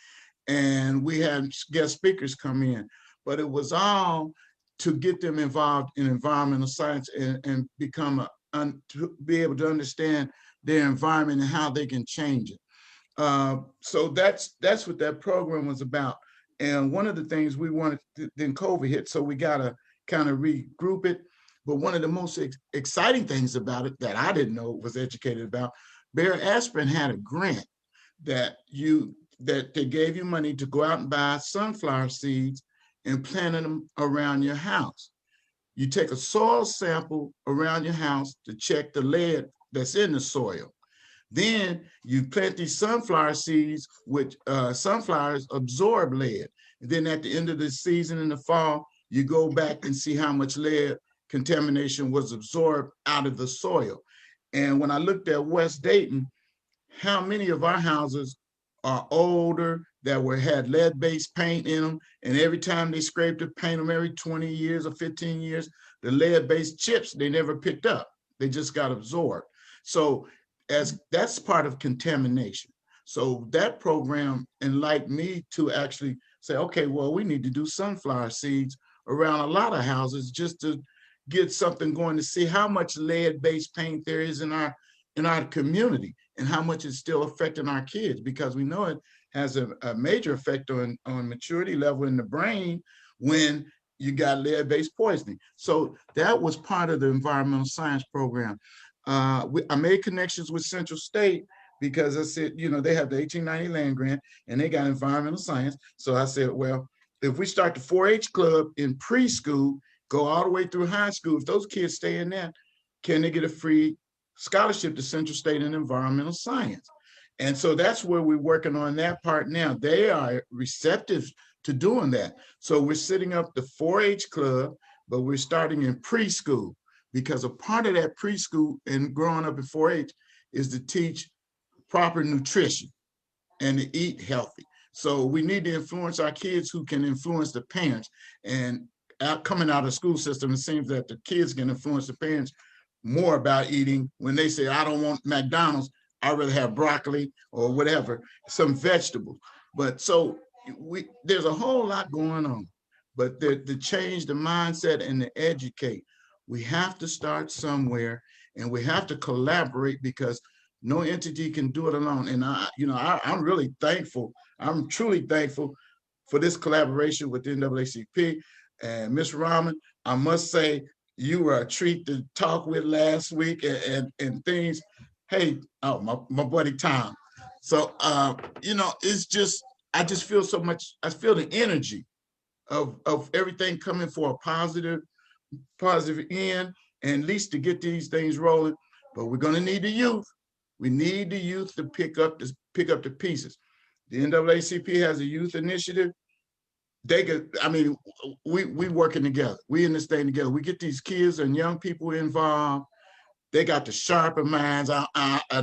and we had guest speakers come in. But it was all to get them involved in environmental science and to be able to understand their environment and how they can change it. So that's what that program was about. And one of the things we wanted, then COVID hit, so we got to kind of regroup it. But one of the most exciting things about it that I didn't know, was educated about, Bear Aspirin had a grant that they gave you money to go out and buy sunflower seeds and plant them around your house. You take a soil sample around your house to check the lead that's in the soil. Then you plant these sunflower seeds, which sunflowers absorb lead. And then at the end of the season in the fall, you go back and see how much lead contamination was absorbed out of the soil. And when I looked at West Dayton, how many of our houses are older that had lead-based paint in them, and every time they scraped the paint them every 20 years or 15 years, the lead-based chips they never picked up. They just got absorbed. So as that's part of contamination. So that program enlightened me to actually say, okay, well, we need to do sunflower seeds around a lot of houses just to get something going to see how much lead-based paint there is in our community and how much it's still affecting our kids, because we know it has a major effect on maturity level in the brain when you got lead-based poisoning. So that was part of the environmental science program. I made connections with Central State because I said, you know, they have the 1890 land grant and they got environmental science. So I said, well, if we start the 4-H club in preschool, go all the way through high school, if those kids stay in that, can they get a free scholarship to Central State in environmental science? And so that's where we're working on that part now. They are receptive to doing that. So we're setting up the 4-H club, but we're starting in preschool, because a part of that preschool and growing up in 4-H is to teach proper nutrition and to eat healthy. So we need to influence our kids who can influence the parents. And coming out of the school system, it seems that the kids can influence the parents more about eating. When they say, I don't want McDonald's, I'd rather have broccoli or whatever, some vegetables. But so there's a whole lot going on, but to change the mindset and to educate, we have to start somewhere, and we have to collaborate, because no entity can do it alone. And I'm really thankful. I'm truly thankful for this collaboration with the NAACP. And Ms. Rahman, I must say, you were a treat to talk with last week and things. Hey, oh, my buddy Tom. So, it's just, I just feel so much, I feel the energy of everything coming for a positive end, and at least to get these things rolling. But we're gonna need the youth. We need the youth to pick up the pieces. The NAACP has a youth initiative. We working together. We in this thing together. We get these kids and young people involved. They got the sharper minds. And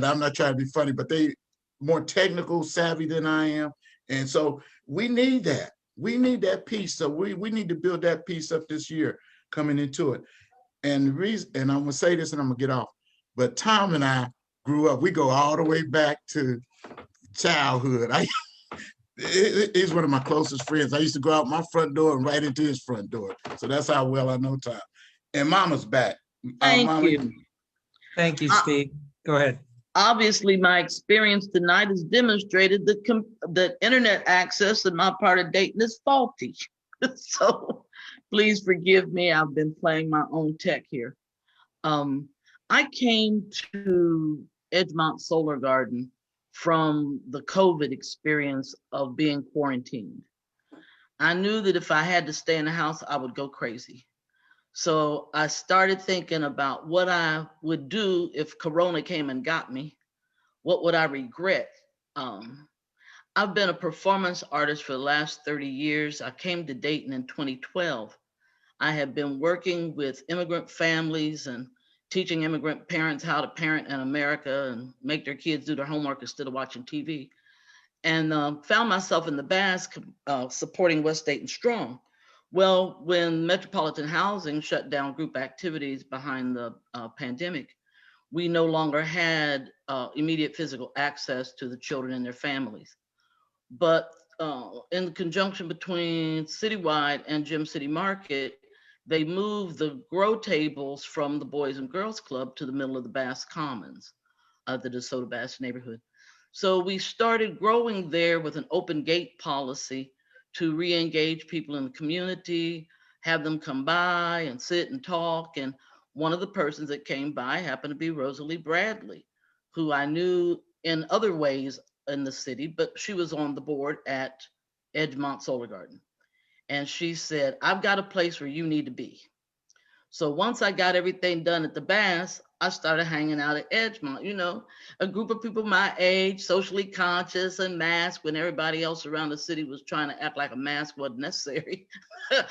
I'm not trying to be funny, but they more technical savvy than I am. And so we need that. We need that piece. So we need to build that piece up this year coming into it. And the reason, and I'm gonna say this and I'm gonna get off, but Tom and I grew up, we go all the way back to childhood. He's one of my closest friends. I used to go out my front door and right into his front door. So that's how well I know Tom. And Mama's back. Thank you. Thank you, Steve. Go ahead. Obviously, my experience tonight has demonstrated that internet access in my part of Dayton is faulty. So please forgive me. I've been playing my own tech here. I came to Edgemont Solar Garden from the COVID experience of being quarantined. I knew that if I had to stay in the house, I would go crazy. So I started thinking about what I would do if Corona came and got me. What would I regret? I've been a performance artist for the last 30 years. I came to Dayton in 2012. I have been working with immigrant families and teaching immigrant parents how to parent in America and make their kids do their homework instead of watching TV. And found myself in the Basque supporting West Dayton Strong. Well, when Metropolitan Housing shut down group activities behind the pandemic, we no longer had immediate physical access to the children and their families. But in conjunction between Citywide and Gym City Market, they moved the grow tables from the Boys and Girls Club to the middle of the Basque Commons, the DeSoto Basque neighborhood. So we started growing there with an open gate policy to re-engage people in the community, have them come by and sit and talk. And one of the persons that came by happened to be Rosalie Bradley, who I knew in other ways in the city, but she was on the board at Edgemont Solar Garden. And she said, I've got a place where you need to be. So once I got everything done at the Bass, I started hanging out at Edgemont, you know, a group of people my age, socially conscious and masked when everybody else around the city was trying to act like a mask wasn't necessary. And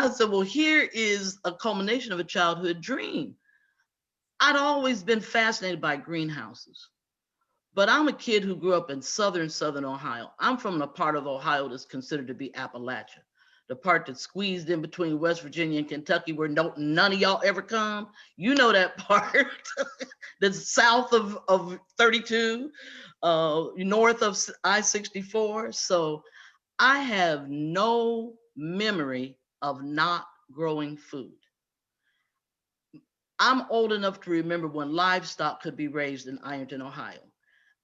I said, well, here is a culmination of a childhood dream. I'd always been fascinated by greenhouses, but I'm a kid who grew up in southern Ohio. I'm from the part of Ohio that's considered to be Appalachia, the part that's squeezed in between West Virginia and Kentucky, where none of y'all ever come. You know that part that's south of 32, north of I-64. So I have no memory of not growing food. I'm old enough to remember when livestock could be raised in Ironton, Ohio.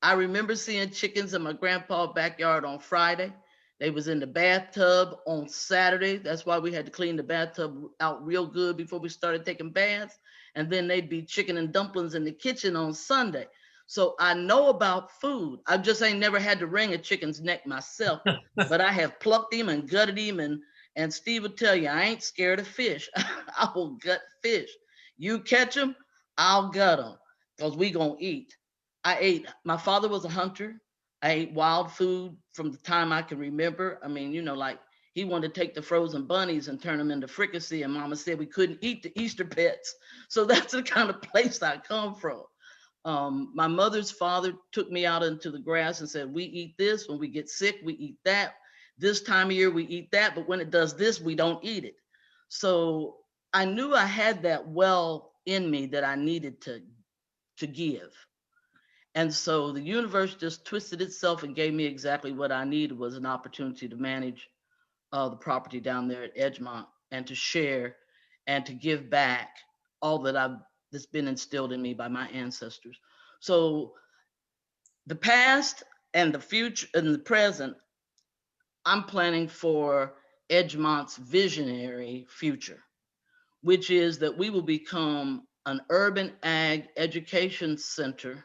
I remember seeing chickens in my grandpa's backyard on Friday. They was in the bathtub on Saturday. That's why we had to clean the bathtub out real good before we started taking baths. And then they'd be chicken and dumplings in the kitchen on Sunday. So I know about food. I just ain't never had to wring a chicken's neck myself, but I have plucked him and gutted him. And Steve will tell you, I ain't scared of fish. I will gut fish. You catch them, I'll gut them, because we gonna eat. My father was a hunter. I ate wild food from the time I can remember. I mean, like he wanted to take the frozen bunnies and turn them into fricassee, and mama said we couldn't eat the Easter pets. So that's the kind of place I come from. My mother's father took me out into the grass and said, we eat this. When we get sick, we eat that. This time of year, we eat that. But when it does this, we don't eat it. So I knew I had that well in me that I needed to give. And so the universe just twisted itself and gave me exactly what I needed, was an opportunity to manage the property down there at Edgemont and to share and to give back all that's been instilled in me by my ancestors. So the past and the future and the present, I'm planning for Edgemont's visionary future, which is that we will become an urban ag education center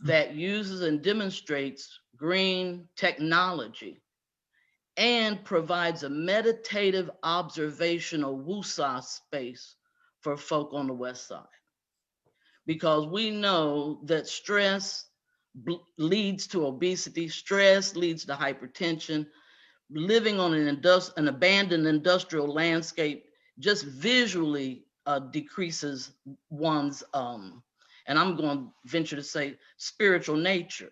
that uses and demonstrates green technology and provides a meditative observational woosah space for folk on the West Side. Because we know that stress leads to obesity, stress leads to hypertension. Living on an abandoned industrial landscape just visually decreases one's, and I'm going to venture to say, spiritual nature.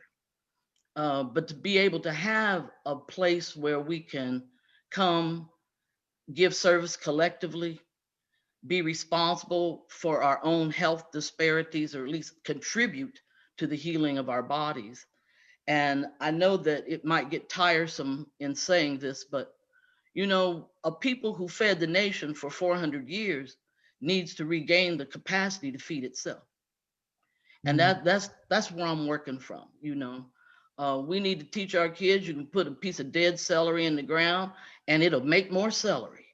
But to be able to have a place where we can come, give service collectively, be responsible for our own health disparities, or at least contribute to the healing of our bodies. And I know that it might get tiresome in saying this, but a people who fed the nation for 400 years needs to regain the capacity to feed itself. And that's where I'm working from. We need to teach our kids, you can put a piece of dead celery in the ground and it'll make more celery.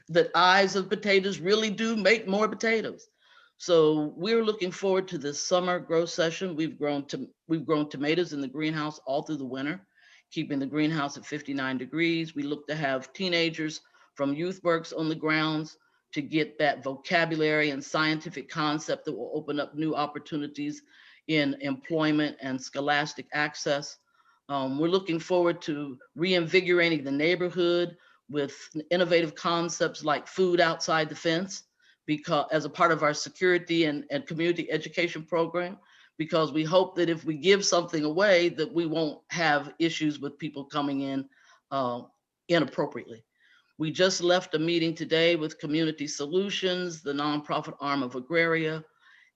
The eyes of potatoes really do make more potatoes. So we're looking forward to this summer grow session. We've grown tomatoes in the greenhouse all through the winter, keeping the greenhouse at 59 degrees. We look to have teenagers from youth works on the grounds to get that vocabulary and scientific concept that will open up new opportunities in employment and scholastic access. We're looking forward to reinvigorating the neighborhood with innovative concepts like food outside the fence, because as a part of our security and community education program, because we hope that if we give something away, that we won't have issues with people coming in inappropriately. We just left a meeting today with Community Solutions, the nonprofit arm of Agraria,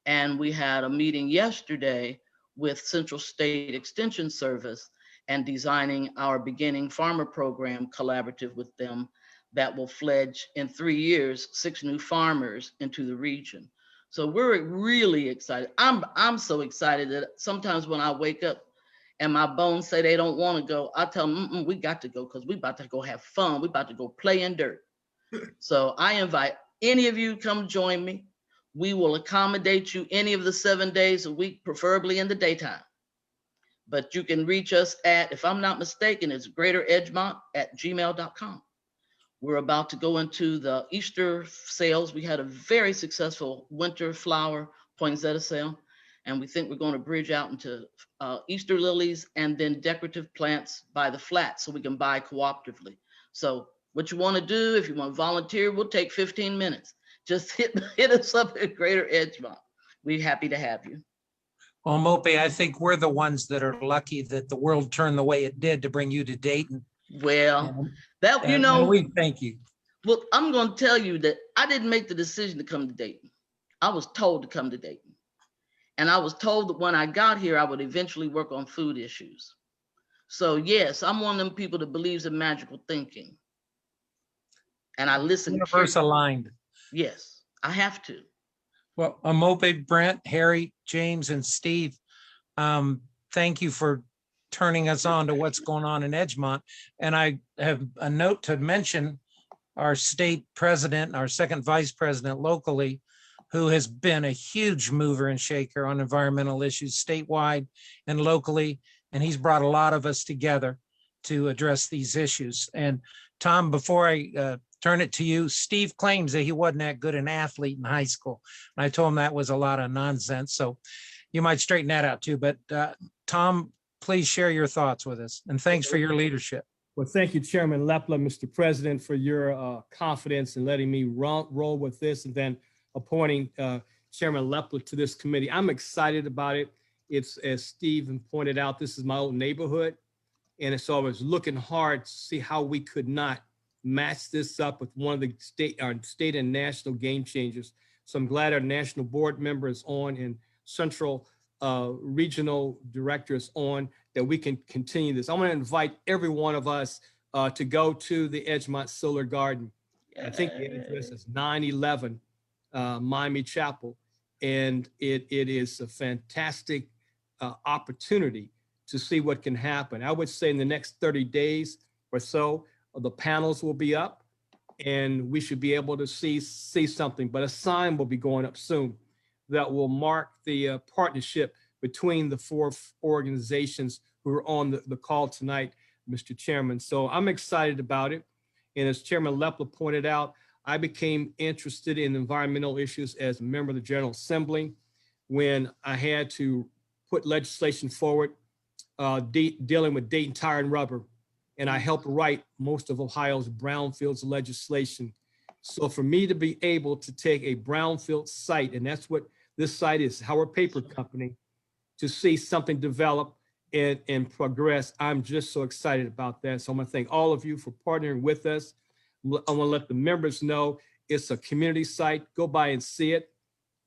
and we had a meeting yesterday with Central State Extension Service and designing our Beginning Farmer Program collaborative with them that will fledge in 3 years 6 new farmers into the region. So we're really excited. I'm so excited that sometimes when I wake up and my bones say they don't want to go, I tell them, we got to go, because we about to go have fun. We about to go play in dirt. So I invite any of you to come join me. We will accommodate you any of the 7 days a week, preferably in the daytime. But you can reach us at, if I'm not mistaken, it's greateredgemont@gmail.com. We're about to go into the Easter sales. We had a very successful winter flower poinsettia sale, and we think we're going to bridge out into Easter lilies and then decorative plants by the flat so we can buy cooperatively. So what you want to do, if you want to volunteer, we'll take 15 minutes. Just hit us up at Greater Edgemont. we're happy to have you. Well, Mope, I think we're the ones that are lucky that the world turned the way it did to bring you to Dayton. Well, that, you And know, we thank you. well, I'm going to tell you that I didn't make the decision to come to Dayton. I was told to come to Dayton. And I was told that when I got here, I would eventually work on food issues. So yes, I'm one of them people that believes in magical thinking. And I listen. Universe aligned. Yes, I have to. Well, Mope, Brent, Harry, James, and Steve, thank you for turning us on to what's going on in Edgemont. And I have a note to mention our state president, our second vice president locally, who has been a huge mover and shaker on environmental issues statewide and locally. And he's brought a lot of us together to address these issues. And Tom, before I turn it to you, Steve claims that he wasn't that good an athlete in high school. And I told him that was a lot of nonsense. So you might straighten that out too. But Tom, please share your thoughts with us. And thanks for your leadership. Well, thank you, Chairman Lepla, Mr. President, for your confidence in letting me roll with this and then appointing Chairman Lepla to this committee. I'm excited about it. It's, as Steve pointed out, this is my old neighborhood. And so I was looking hard to see how we could not match this up with one of the state and national game changers. So I'm glad our national board member is on and central regional director is on, that we can continue this. I'm going to invite every one of us to go to the Edgemont Solar Garden. I think the address is 911 Miami Chapel. And it is a fantastic opportunity to see what can happen. I would say in the next 30 days or so, the panels will be up and we should be able to see something, but a sign will be going up soon that will mark the partnership between the four organizations who are on the call tonight, Mr. Chairman. So I'm excited about it. And as Chairman Lepla pointed out, I became interested in environmental issues as a member of the General Assembly when I had to put legislation forward dealing with Dayton Tire and Rubber. And I helped write most of Ohio's brownfields legislation. So for me to be able to take a brownfield site, and that's what this site is, Howard Paper Company, to see something develop and progress, I'm just so excited about that. So I'm gonna thank all of you for partnering with us. I wanna let the members know it's a community site. Go by and see it.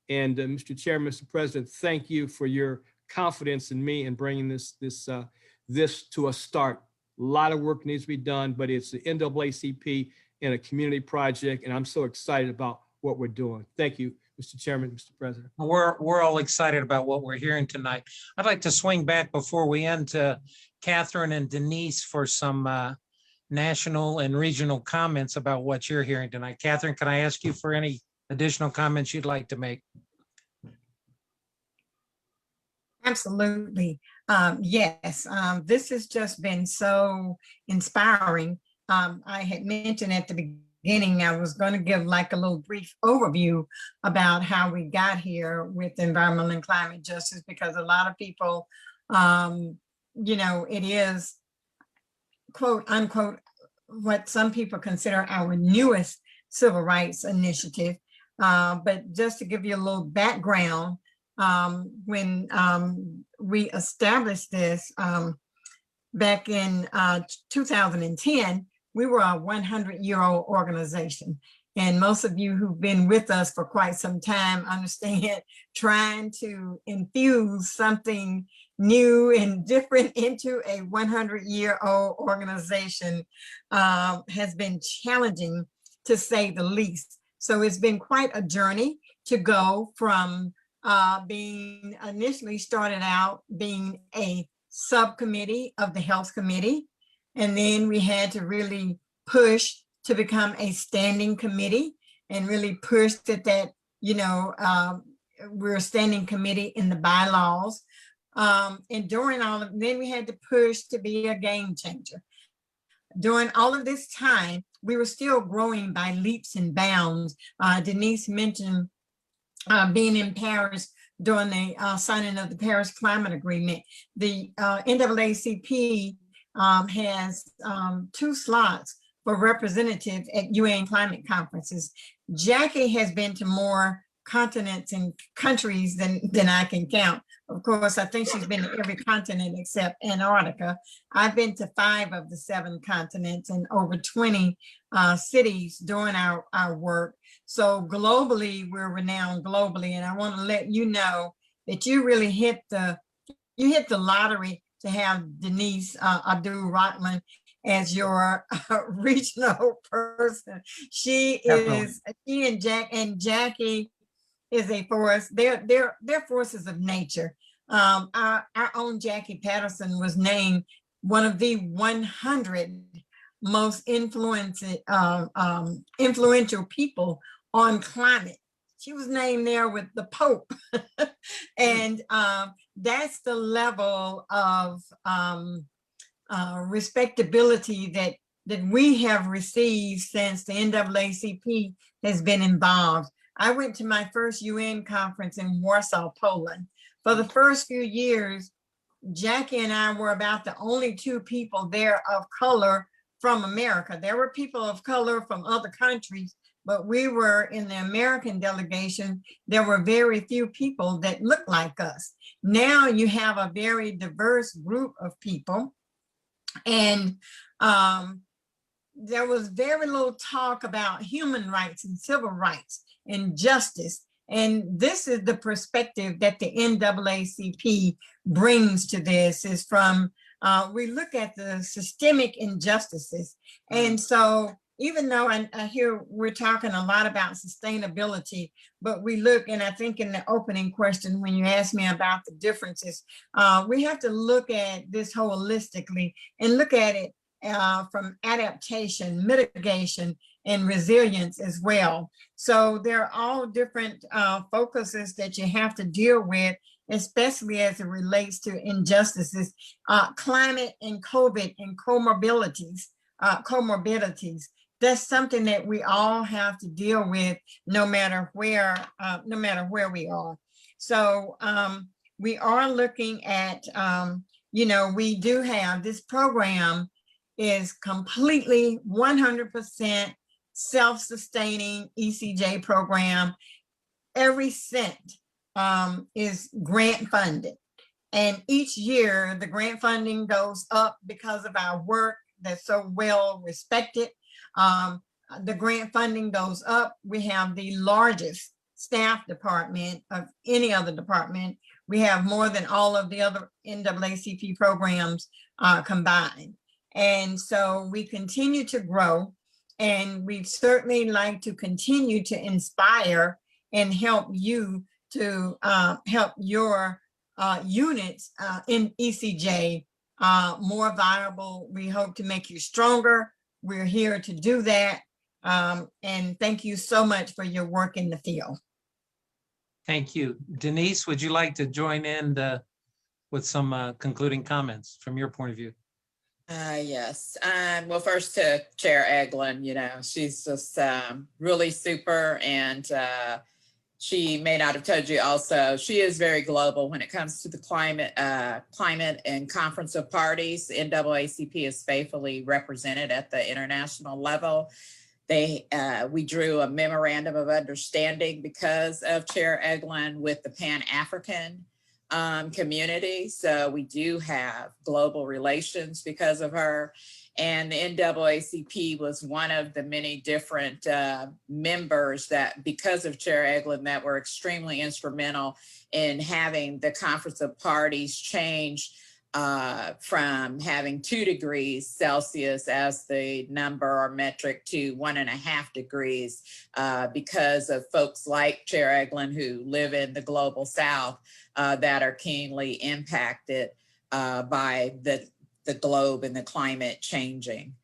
And Mr. Chairman, Mr. President, thank you for your confidence in me and bringing this to a start. A lot of work needs to be done, but it's the NAACP and a community project, and I'm so excited about what we're doing. Thank you, Mr. Chairman, Mr. President. We're all excited about what we're hearing tonight. I'd like to swing back before we end to Catherine and Denise for some national and regional comments about what you're hearing tonight. Catherine, can I ask you for any additional comments you'd like to make? Absolutely. Yes, this has just been so inspiring. I had mentioned at the beginning, I was going to give like a little brief overview about how we got here with environmental and climate justice, because a lot of people, you know, it is quote unquote, what some people consider our newest civil rights initiative. But just to give you a little background, when we established this back in 2010, we were a 100-year-old organization. And most of you who've been with us for quite some time understand trying to infuse something new and different into a 100-year-old organization has been challenging, to say the least. So it's been quite a journey to go from being initially started out being a subcommittee of the Health Committee. And then we had to really push to become a standing committee and really push that, you know, we're a standing committee in the bylaws. And during all of, then we had to push to be a game changer. During all of this time, we were still growing by leaps and bounds. Denise mentioned being in Paris during the signing of the Paris Climate Agreement. The NAACP has 2 slots for representative at UN climate conferences. Jackie has been to more continents and countries than I can count. Of course, I think she's been to every continent except Antarctica. I've been to 5 of the 7 continents and over 20 cities doing our work. So globally, we're renowned globally. And I want to let you know that you really hit the lottery to have Denise Abdul-Rahman as your regional person. She and Jackie is a force. They're forces of nature. Our own Jackie Patterson was named one of the 100 most influential people on climate. She was named there with the Pope. And that's the level of respectability that we have received since the NAACP has been involved. I went to my first UN conference in Warsaw, Poland. For the first few years, Jackie and I were about the only 2 people there of color from America. There were people of color from other countries, but we were in the American delegation. There were very few people that looked like us. Now you have a very diverse group of people. And there was very little talk about human rights and civil rights and justice. And this is the perspective that the NAACP brings to this, is from, we look at the systemic injustices. And so even though I hear we're talking a lot about sustainability, but we look, and I think in the opening question, when you asked me about the differences, we have to look at this holistically and look at it from adaptation, mitigation, and resilience as well. So they're all different focuses that you have to deal with, especially as it relates to injustices, climate and COVID and comorbidities. That's something that we all have to deal with, no matter where we are. So we are looking at, we do have this program is completely 100% self-sustaining ECJ program. Every cent is grant funded. And each year the grant funding goes up because of our work that's so well respected. The grant funding goes up. We have the largest staff department of any other department. We have more than all of the other NAACP programs combined. And so we continue to grow, and we'd certainly like to continue to inspire and help you to help your units in ECJ more viable. We hope to make you stronger. We're here to do that. And thank you so much for your work in the field. Thank you. Denise, would you like to join in with some concluding comments from your point of view? Yes. Well, first to Chair Eglin, she's just really super, and she may not have told you also, she is very global when it comes to the climate and Conference of Parties. NAACP is faithfully represented at the international level. We drew a memorandum of understanding because of Chair Eglin with the Pan-African community. So we do have global relations because of her. And the NAACP was one of the many different members that, because of Chair Eglin, that were extremely instrumental in having the Conference of Parties change from having 2 degrees Celsius as the number or metric to 1.5 degrees because of folks like Chair Eglin who live in the global South that are keenly impacted by the globe and the climate changing.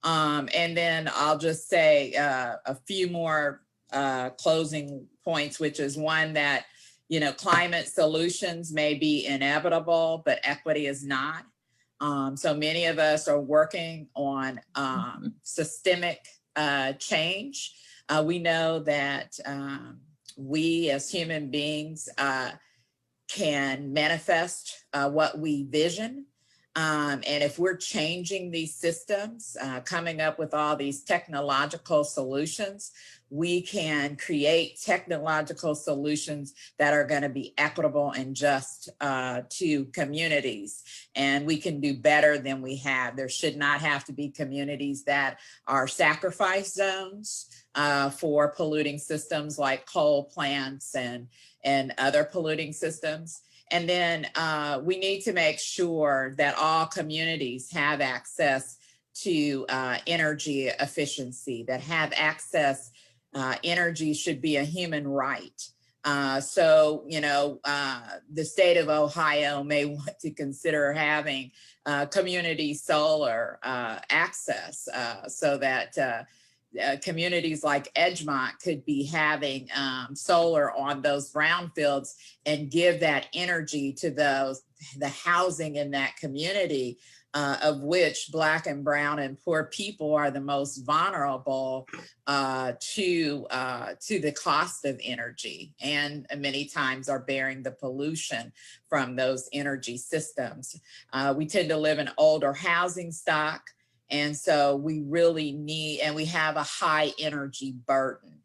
And then I'll just say a few more closing points, which is one that, climate solutions may be inevitable, but equity is not. So many of us are working on systemic change. We know that we as human beings can manifest what we vision. And if we're changing these systems, coming up with all these technological solutions, we can create technological solutions that are going to be equitable and just to communities. And we can do better than we have. There should not have to be communities that are sacrifice zones for polluting systems like coal plants and other polluting systems. And then we need to make sure that all communities have access to energy efficiency, that have access. Energy should be a human right. So, you know, the state of Ohio may want to consider having community solar access so that communities like Edgemont could be having solar on those brownfields and give that energy to the housing in that community, of which Black and brown and poor people are the most vulnerable to the cost of energy, and many times are bearing the pollution from those energy systems. We tend to live in older housing stock. And so we really need, and we have a high energy burden.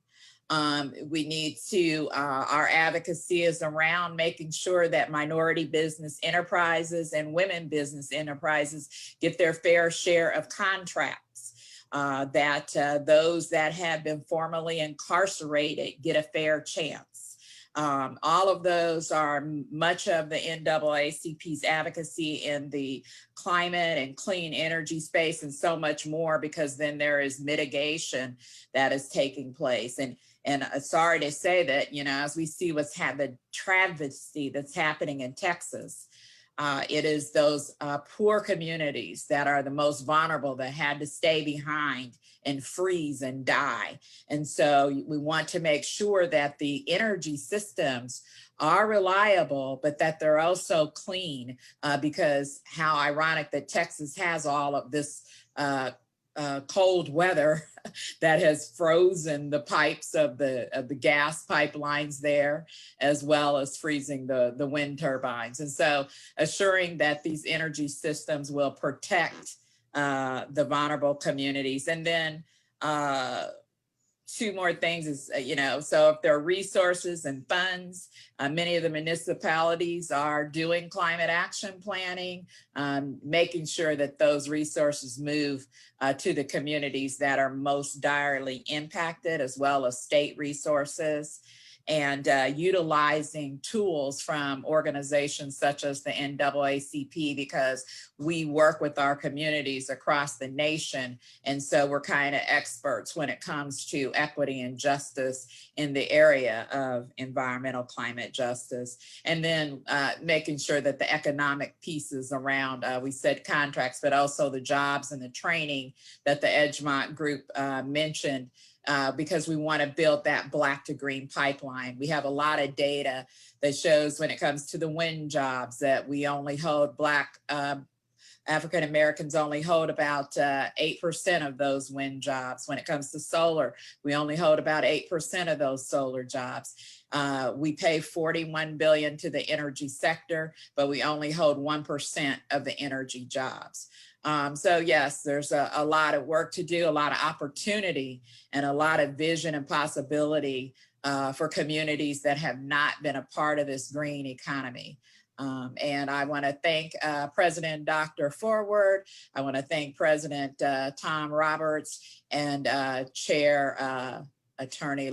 We need to, our advocacy is around making sure that minority business enterprises and women business enterprises get their fair share of contracts, that those that have been formerly incarcerated get a fair chance. All of those are much of the NAACP's advocacy in the climate and clean energy space, and so much more, because then there is mitigation that is taking place. And sorry to say that, you know, as we see what's the travesty that's happening in Texas, it is those poor communities that are the most vulnerable that had to stay behind and freeze and die. And so we want to make sure that the energy systems are reliable, but that they're also clean, because how ironic that Texas has all of this cold weather that has frozen the pipes of the gas pipelines there, as well as freezing the wind turbines. And so assuring that these energy systems will protect the vulnerable communities. And then two more things is, you know, so if there are resources and funds, many of the municipalities are doing climate action planning, making sure that those resources move to the communities that are most direly impacted, as well as state resources, and utilizing tools from organizations such as the NAACP, because we work with our communities across the nation. And so we're kind of experts when it comes to equity and justice in the area of environmental climate justice. And then making sure that the economic pieces around, we said contracts, but also the jobs and the training that the Edgemont group mentioned, because we want to build that Black to green pipeline. We have a lot of data that shows when it comes to the wind jobs that we only hold Black African Americans only hold about 8% of those wind jobs. When it comes to solar, we only hold about 8% of those solar jobs. We pay $41 billion to the energy sector, but we only hold 1% of the energy jobs. So yes, there's a lot of work to do, a lot of opportunity, and a lot of vision and possibility for communities that have not been a part of this green economy. And I want to thank President Dr. Forward. I want to thank President Tom Roberts and Chair Attorney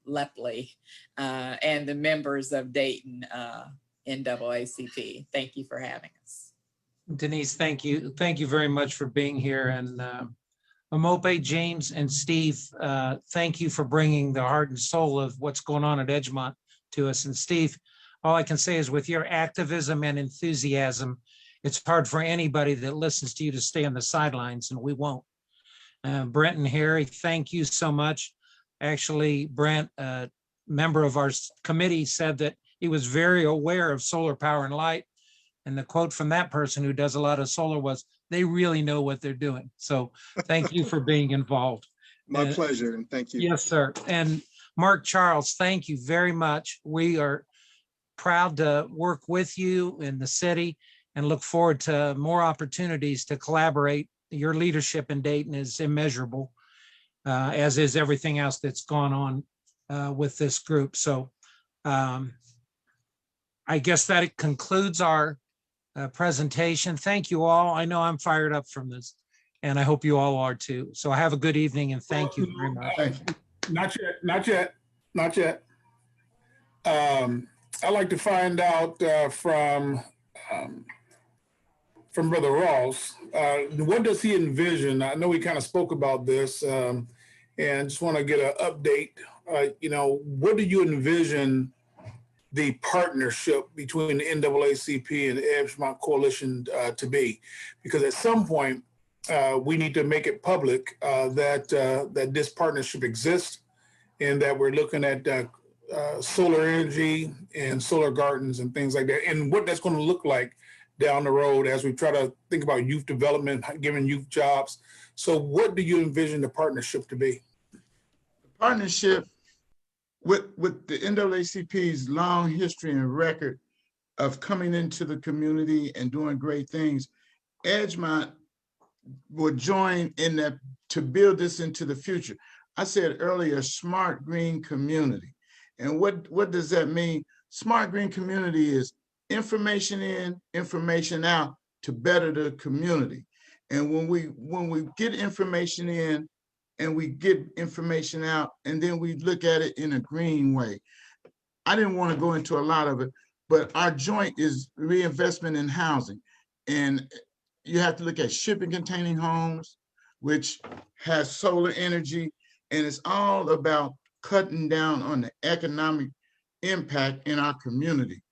Lepley and the members of Dayton NAACP. Thank you for having us. Denise, thank you. Thank you very much for being here. And Amope, James, and Steve, thank you for bringing the heart and soul of what's going on at Edgemont to us. And Steve, all I can say is with your activism and enthusiasm, it's hard for anybody that listens to you to stay on the sidelines, and we won't. Brent and Harry, thank you so much. Actually, Brent, a member of our committee, said that he was very aware of solar power and light. And the quote from that person who does a lot of solar was, "They really know what they're doing." So thank you for being involved. My pleasure, and thank you. Yes, sir. And Mark Charles, thank you very much. We are proud to work with you in the city. and look forward to more opportunities to collaborate. Your leadership in Dayton is immeasurable, as is everything else that's gone on with this group. So I guess that concludes our presentation. Thank you all. I know I'm fired up from this, and I hope you all are too. So have a good evening, and thank you very much. Not yet, not yet, not yet. I'd like to find out from Brother Ross, what does he envision? I know we kind of spoke about this, and just want to get an update. What do you envision the partnership between the NAACP and the Edgemont Coalition to be? Because at some point, we need to make it public that this partnership exists, and that we're looking at solar energy and solar gardens and things like that, and what that's going to look like down the road as we try to think about youth development, giving youth jobs. So what do you envision the partnership to be? The partnership with the NAACP's long history and record of coming into the community and doing great things, Edgemont will join in that to build this into the future. I said earlier, smart green community. And what does that mean? Smart green community is information in, information out to better the community. And when we get information in and we get information out, and then we look at it in a green way. I didn't want to go into a lot of it, but our joint is reinvestment in housing. And you have to look at shipping containing homes, which has solar energy, and it's all about cutting down on the economic impact in our community.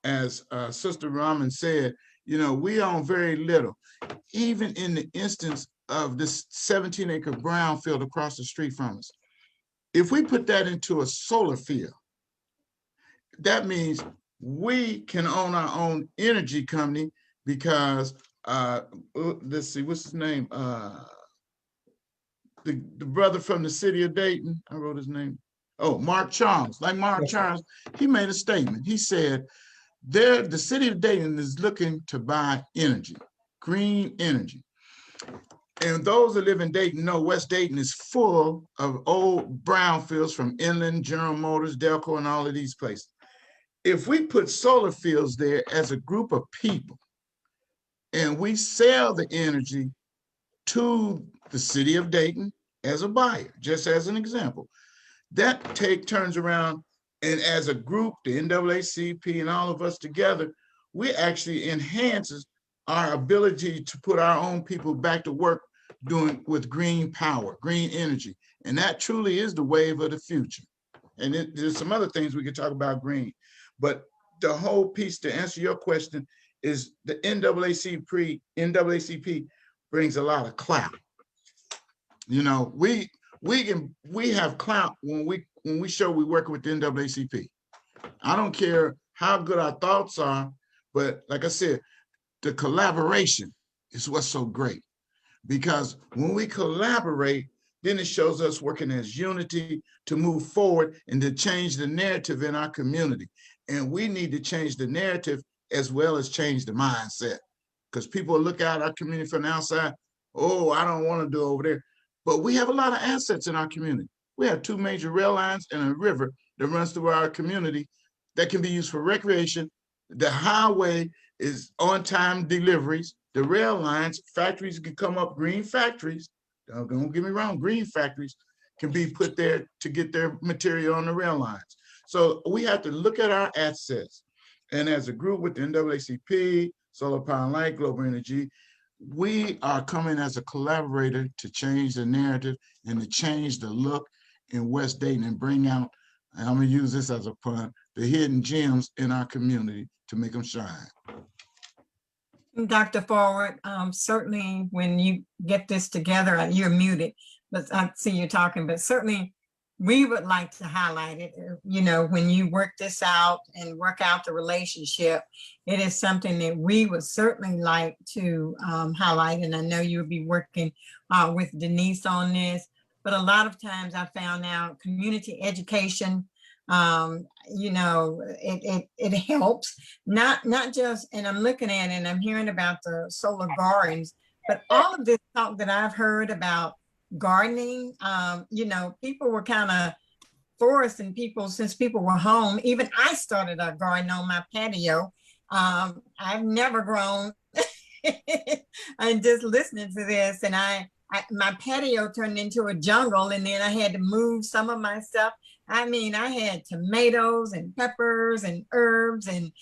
As Sister Raman said, we own very little. Even in the instance of this 17-acre brownfield across the street from us, if we put that into a solar field, that means we can own our own energy company because, let's see, what's his name? The brother from the city of Dayton, I wrote his name. Oh, Mark Charles. Like Mark Charles, he made a statement. He said, the city of Dayton is looking to buy energy, green energy. And those that live in Dayton know West Dayton is full of old brownfields from Inland, General Motors, Delco, and all of these places. If we put solar fields there as a group of people and we sell the energy to the city of Dayton as a buyer, just as an example, that turns around, and as a group, the NAACP and all of us together, we actually enhances our ability to put our own people back to work doing with green power, green energy. And that truly is the wave of the future. And there's some other things we could talk about green, but the whole piece to answer your question is the NAACP brings a lot of clout. We have clout when we show we work with the NAACP. I don't care how good our thoughts are, but like I said, the collaboration is what's so great. Because when we collaborate, then it shows us working as unity to move forward and to change the narrative in our community. And we need to change the narrative as well as change the mindset. Because people look at our community from the outside, oh, I don't want to do over there. But we have a lot of assets in our community. We have 2 major rail lines and a river that runs through our community that can be used for recreation. The highway is on-time deliveries. The rail lines, factories can come up, green factories, don't get me wrong, green factories can be put there to get their material on the rail lines. So we have to look at our assets. And as a group with the NAACP, Solar Power and Light, Global Energy, we are coming as a collaborator to change the narrative and to change the look in West Dayton and bring out, and I'm gonna use this as a pun, the hidden gems in our community to make them shine. Dr. Forward, certainly when you get this together, you're muted, but I see you talking, but certainly we would like to highlight it. When you work this out and work out the relationship, it is something that we would certainly like to highlight. And I know you'll be working with Denise on this, but a lot of times I found out community education You know, it helps, not just, and I'm looking at it and I'm hearing about the solar gardens, but all of this talk that I've heard about gardening, you know, people were kind of forced, and people, since people were home, even I started a garden on my patio. I've never grown. I'm just listening to this, and my patio turned into a jungle, and then I had to move some of my stuff. I mean, I had tomatoes and peppers and herbs and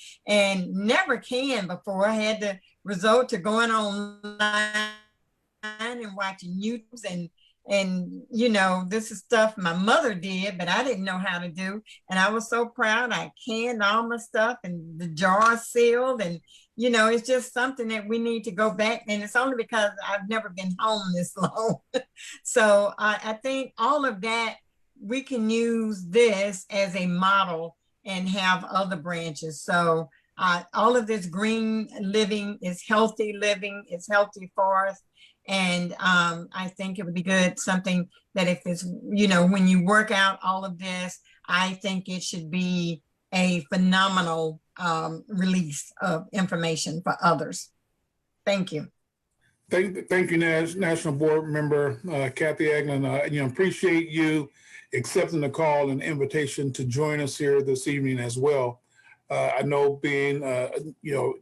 never canned before. I had to resort to going online and watching YouTube and you know, this is stuff my mother did, but I didn't know how to do. And I was so proud. I canned all my stuff and the jars sealed, and you know, it's just something that we need to go back. And it's only because I've never been home this long. So I think all of that, we can use this as a model and have other branches. So all of this green living is healthy living, it's healthy for us. And I think it would be good, something that if it's, you know, when you work out all of this, I think it should be a phenomenal release of information for others. Thank you. Thank you, National Board Member Kathy Eglin. You know, appreciate you accepting the call and invitation to join us here this evening as well. I know being, you know,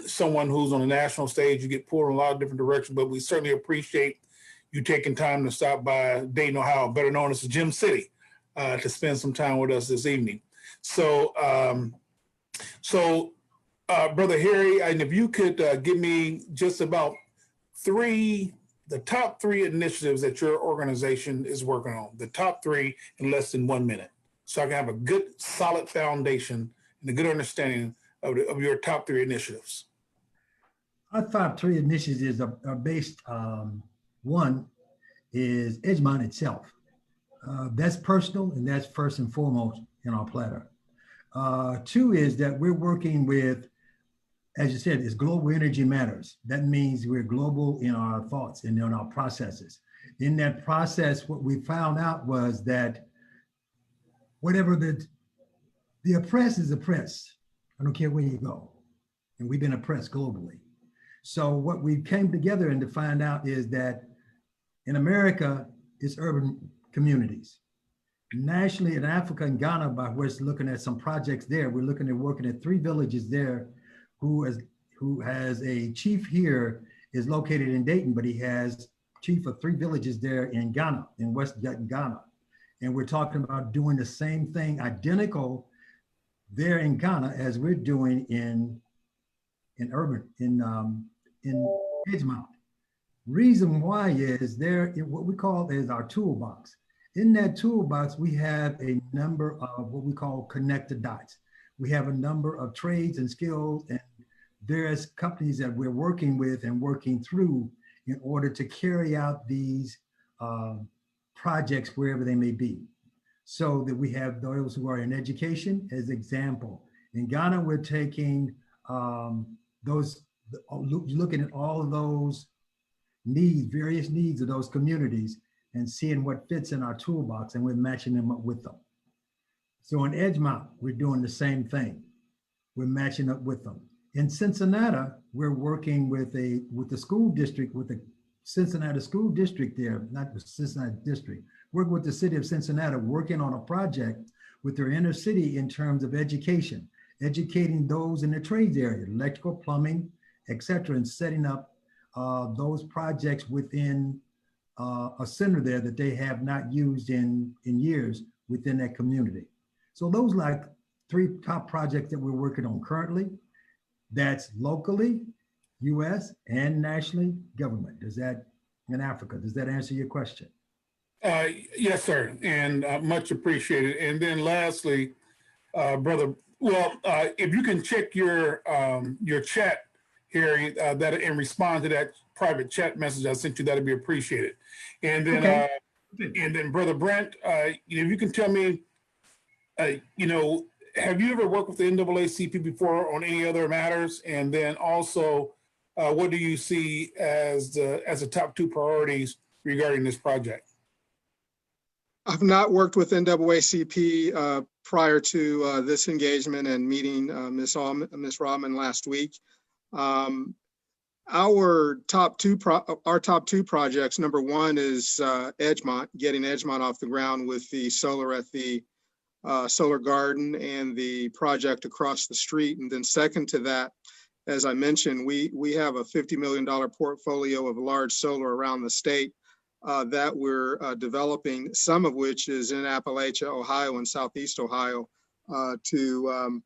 someone who's on a national stage, you get pulled in a lot of different directions, but we certainly appreciate you taking time to stop by Dayton, Ohio, better known as the Gym City, to spend some time with us this evening. So, Brother Harry, and if you could give me just about the top three initiatives that your organization is working on, the top three in less than 1 minute, so I can have a good, solid foundation and a good understanding of your top three initiatives. Our top three initiatives are based, one is Edgemont itself. That's personal, and that's first and foremost in our platter. Two is that we're working with, as you said, is global energy matters. That means we're global in our thoughts and in our processes. In that process, what we found out was that whatever the oppressed is oppressed. I don't care where you go. And we've been oppressed globally. So what we came together and to find out is that in America, it's urban communities. Nationally, in Africa and Ghana, by we're looking at some projects there, we're looking at working at 3 villages there who has a chief here, is located in Dayton, but he has chief of 3 villages there in Ghana, in West Ghana. And we're talking about doing the same thing, identical there in Ghana as we're doing in Edgemont. Reason why is there, what we call is our toolbox. In that toolbox, we have a number of what we call connected dots. We have a number of trades and skills and various companies that we're working with and working through in order to carry out these projects wherever they may be. So that we have those who are in education as example. In Ghana, we're taking looking at all of those needs, various needs of those communities and seeing what fits in our toolbox, and we're matching them up with them. So in Edgemont, we're doing the same thing. We're matching up with them. In Cincinnati, we're working with the school district, with the Cincinnati school district there, not the Cincinnati district, working with the city of Cincinnati, working on a project with their inner city in terms of education, educating those in the trades area, electrical, plumbing, et cetera, and setting up those projects within a center there that they have not used in years within that community. So those like 3 top projects that we're working on currently. That's locally, US and nationally government. Does that, in Africa, does that answer your question? Yes, sir, and much appreciated. And then lastly, brother, well, if you can check your chat, Harry, that and respond to that private chat message I sent you, that'd be appreciated. And then, okay. And then, brother Brent, if you can tell me, you know, have you ever worked with the NAACP before on any other matters? And then also, what do you see as the top 2 priorities regarding this project? I've not worked with NAACP prior to this engagement and meeting Ms. Rahman last week. Our top two projects, number one is Edgemont, getting Edgemont off the ground with the solar at the Solar Garden and the project across the street. And then second to that, as I mentioned, we have a $50 million portfolio of large solar around the state that we're developing, some of which is in Appalachia, Ohio and Southeast Ohio to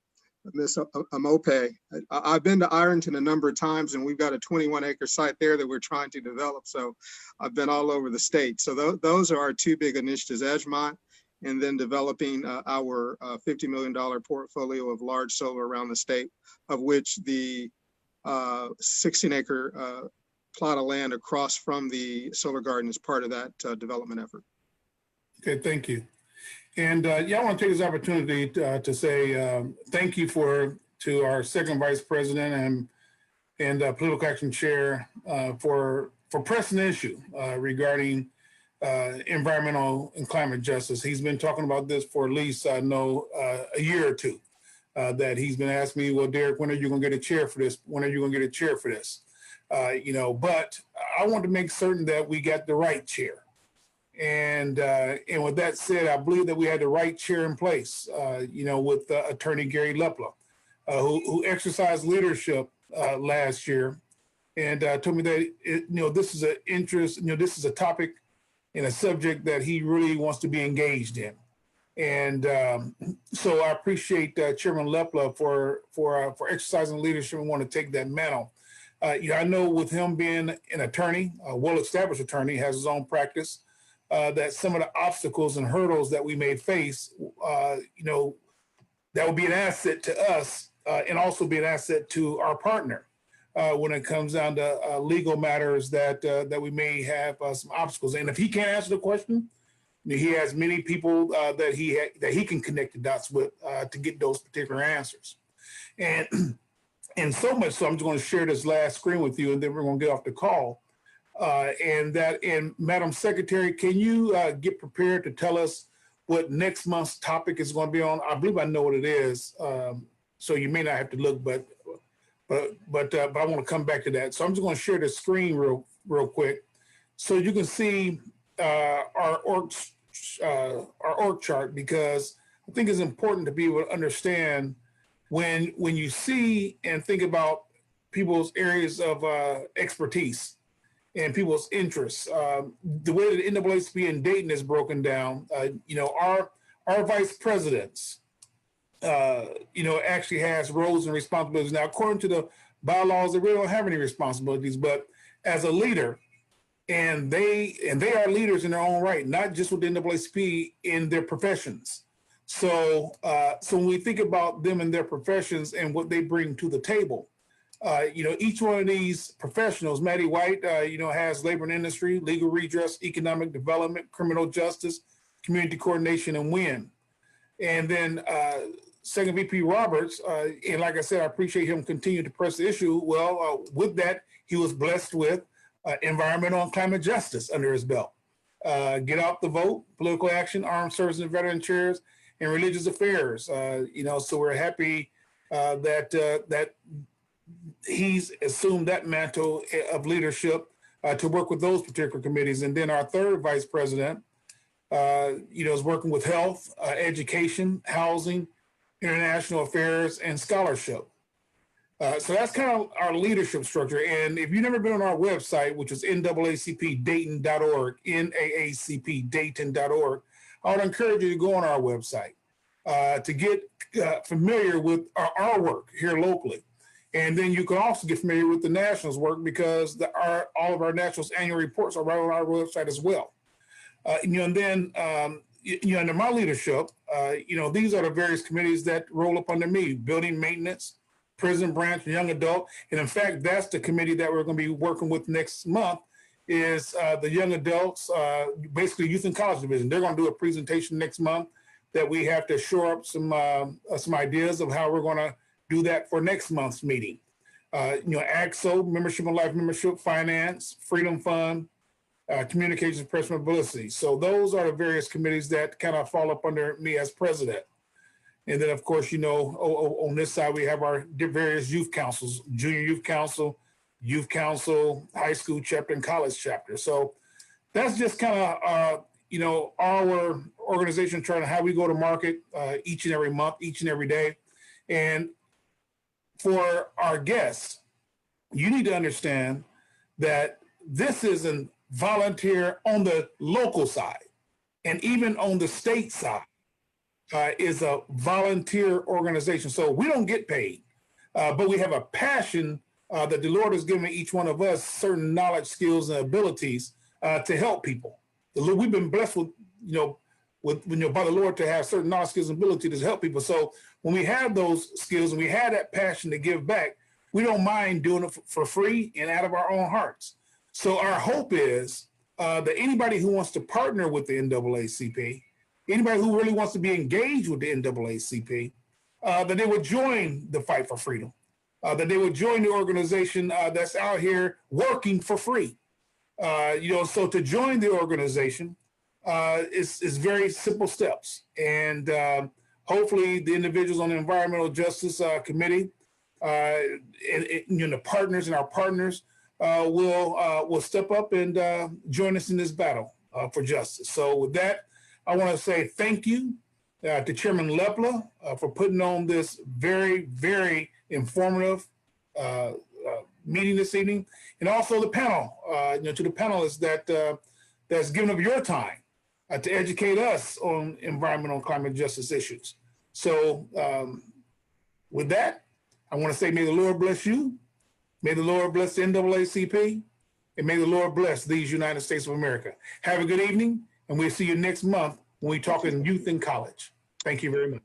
Miss Amope. I've been to Ironton a number of times, and we've got a 21-acre site there that we're trying to develop. So I've been all over the state. So those are our two big initiatives, Edgemont, and then developing our $50 million portfolio of large solar around the state, of which the 16-acre plot of land across from the Solar Garden is part of that development effort. Okay, thank you. And yeah, I want to take this opportunity to say thank you to our second vice president and political action chair for pressing the issue regarding environmental and climate justice. He's been talking about this for at least a year or two. That he's been asking me, well, Derek, when are you going to get a chair for this? When are you going to get a chair for this? But I want to make certain that we got the right chair. And with that said, I believe that we had the right chair in place, with Attorney Gary Lepla, who exercised leadership last year and told me that, this is an interest, this is a topic and a subject that he really wants to be engaged in. And so I appreciate Chairman Lepla for exercising leadership and want to take that mantle. I know with him being an attorney, a well-established attorney, has his own practice, that some of the obstacles and hurdles that we may face, that will be an asset to us and also be an asset to our partner when it comes down to legal matters that we may have some obstacles. And if he can't answer the question, he has many people that he can connect the dots with to get those particular answers. And so much so, I'm just going to share this last screen with you, and then we're going to get off the call. And Madam Secretary, can you get prepared to tell us what next month's topic is going to be on? I believe I know what it is, so you may not have to look, but I want to come back to that. So I'm just going to share the screen real quick, so you can see our org chart, because I think it's important to be able to understand when you see and think about people's areas of expertise and people's interests. The way that the NAACP in Dayton is broken down, our vice presidents, actually has roles and responsibilities. Now, according to the bylaws, they really don't have any responsibilities, but as a leader, and they are leaders in their own right, not just with the NAACP in their professions. So when we think about them and their professions and what they bring to the table, each one of these professionals, Maddie White, has labor and industry, legal redress, economic development, criminal justice, community coordination, and WIN. And then Second VP Roberts, and like I said, I appreciate him continuing to press the issue. Well, with that, he was blessed with environmental and climate justice under his belt. Get out the vote, political action, armed services and veteran chairs, and religious affairs. So we're happy that he's assumed that mantle of leadership to work with those particular committees. And then our third vice president, is working with health, education, housing, international affairs, and scholarship. So that's kind of our leadership structure. And if you've never been on our website, which is NAACPDayton.org, NAACPDayton.org, I would encourage you to go on our website to get familiar with our work here locally. And then you can also get familiar with the Nationals work, because all of our Nationals annual reports are right on our website as well. And then, under my leadership, these are the various committees that roll up under me: building maintenance, prison branch, young adult. And in fact, that's the committee that we're going to be working with next month, is the young adults, basically youth and college division. They're going to do a presentation next month that we have to shore up some ideas of how we're going to do that for next month's meeting. AXO, membership and life membership, finance, freedom fund, communications, press mobility. So those are the various committees that kind of fall up under me as president. And then, of course, you know, on this side, we have our various youth councils, junior youth council, high school chapter, and college chapter. So that's just kind of, you know, our organization trying to how we go to market each and every month, each and every day. And for our guests, you need to understand that this isn't volunteer on the local side, and even on the state side is a volunteer organization. So we don't get paid, but we have a passion that the Lord has given each one of us certain knowledge, skills, and abilities to help people. We've been blessed with, you know, by the Lord to have certain knowledge, skills, and abilities to help people. So when we have those skills and we have that passion to give back, we don't mind doing it for free and out of our own hearts. So our hope is that anybody who wants to partner with the NAACP, anybody who really wants to be engaged with the NAACP, that they would join the fight for freedom, that they would join the organization that's out here working for free. You know, so to join the organization is very simple steps. And hopefully the individuals on the Environmental Justice Committee and you know, the partners and our partners will step up and join us in this battle for justice. So with that, I want to say thank you to Chairman Lepla for putting on this very, very informative meeting this evening, and also the panel, you know, to the panelists that's given up your time to educate us on environmental and climate justice issues. So with that, I want to say, may the Lord bless you. May the Lord bless the NAACP, and may the Lord bless these United States of America. Have a good evening, and we'll see you next month when we talk in youth and college. Thank you very much.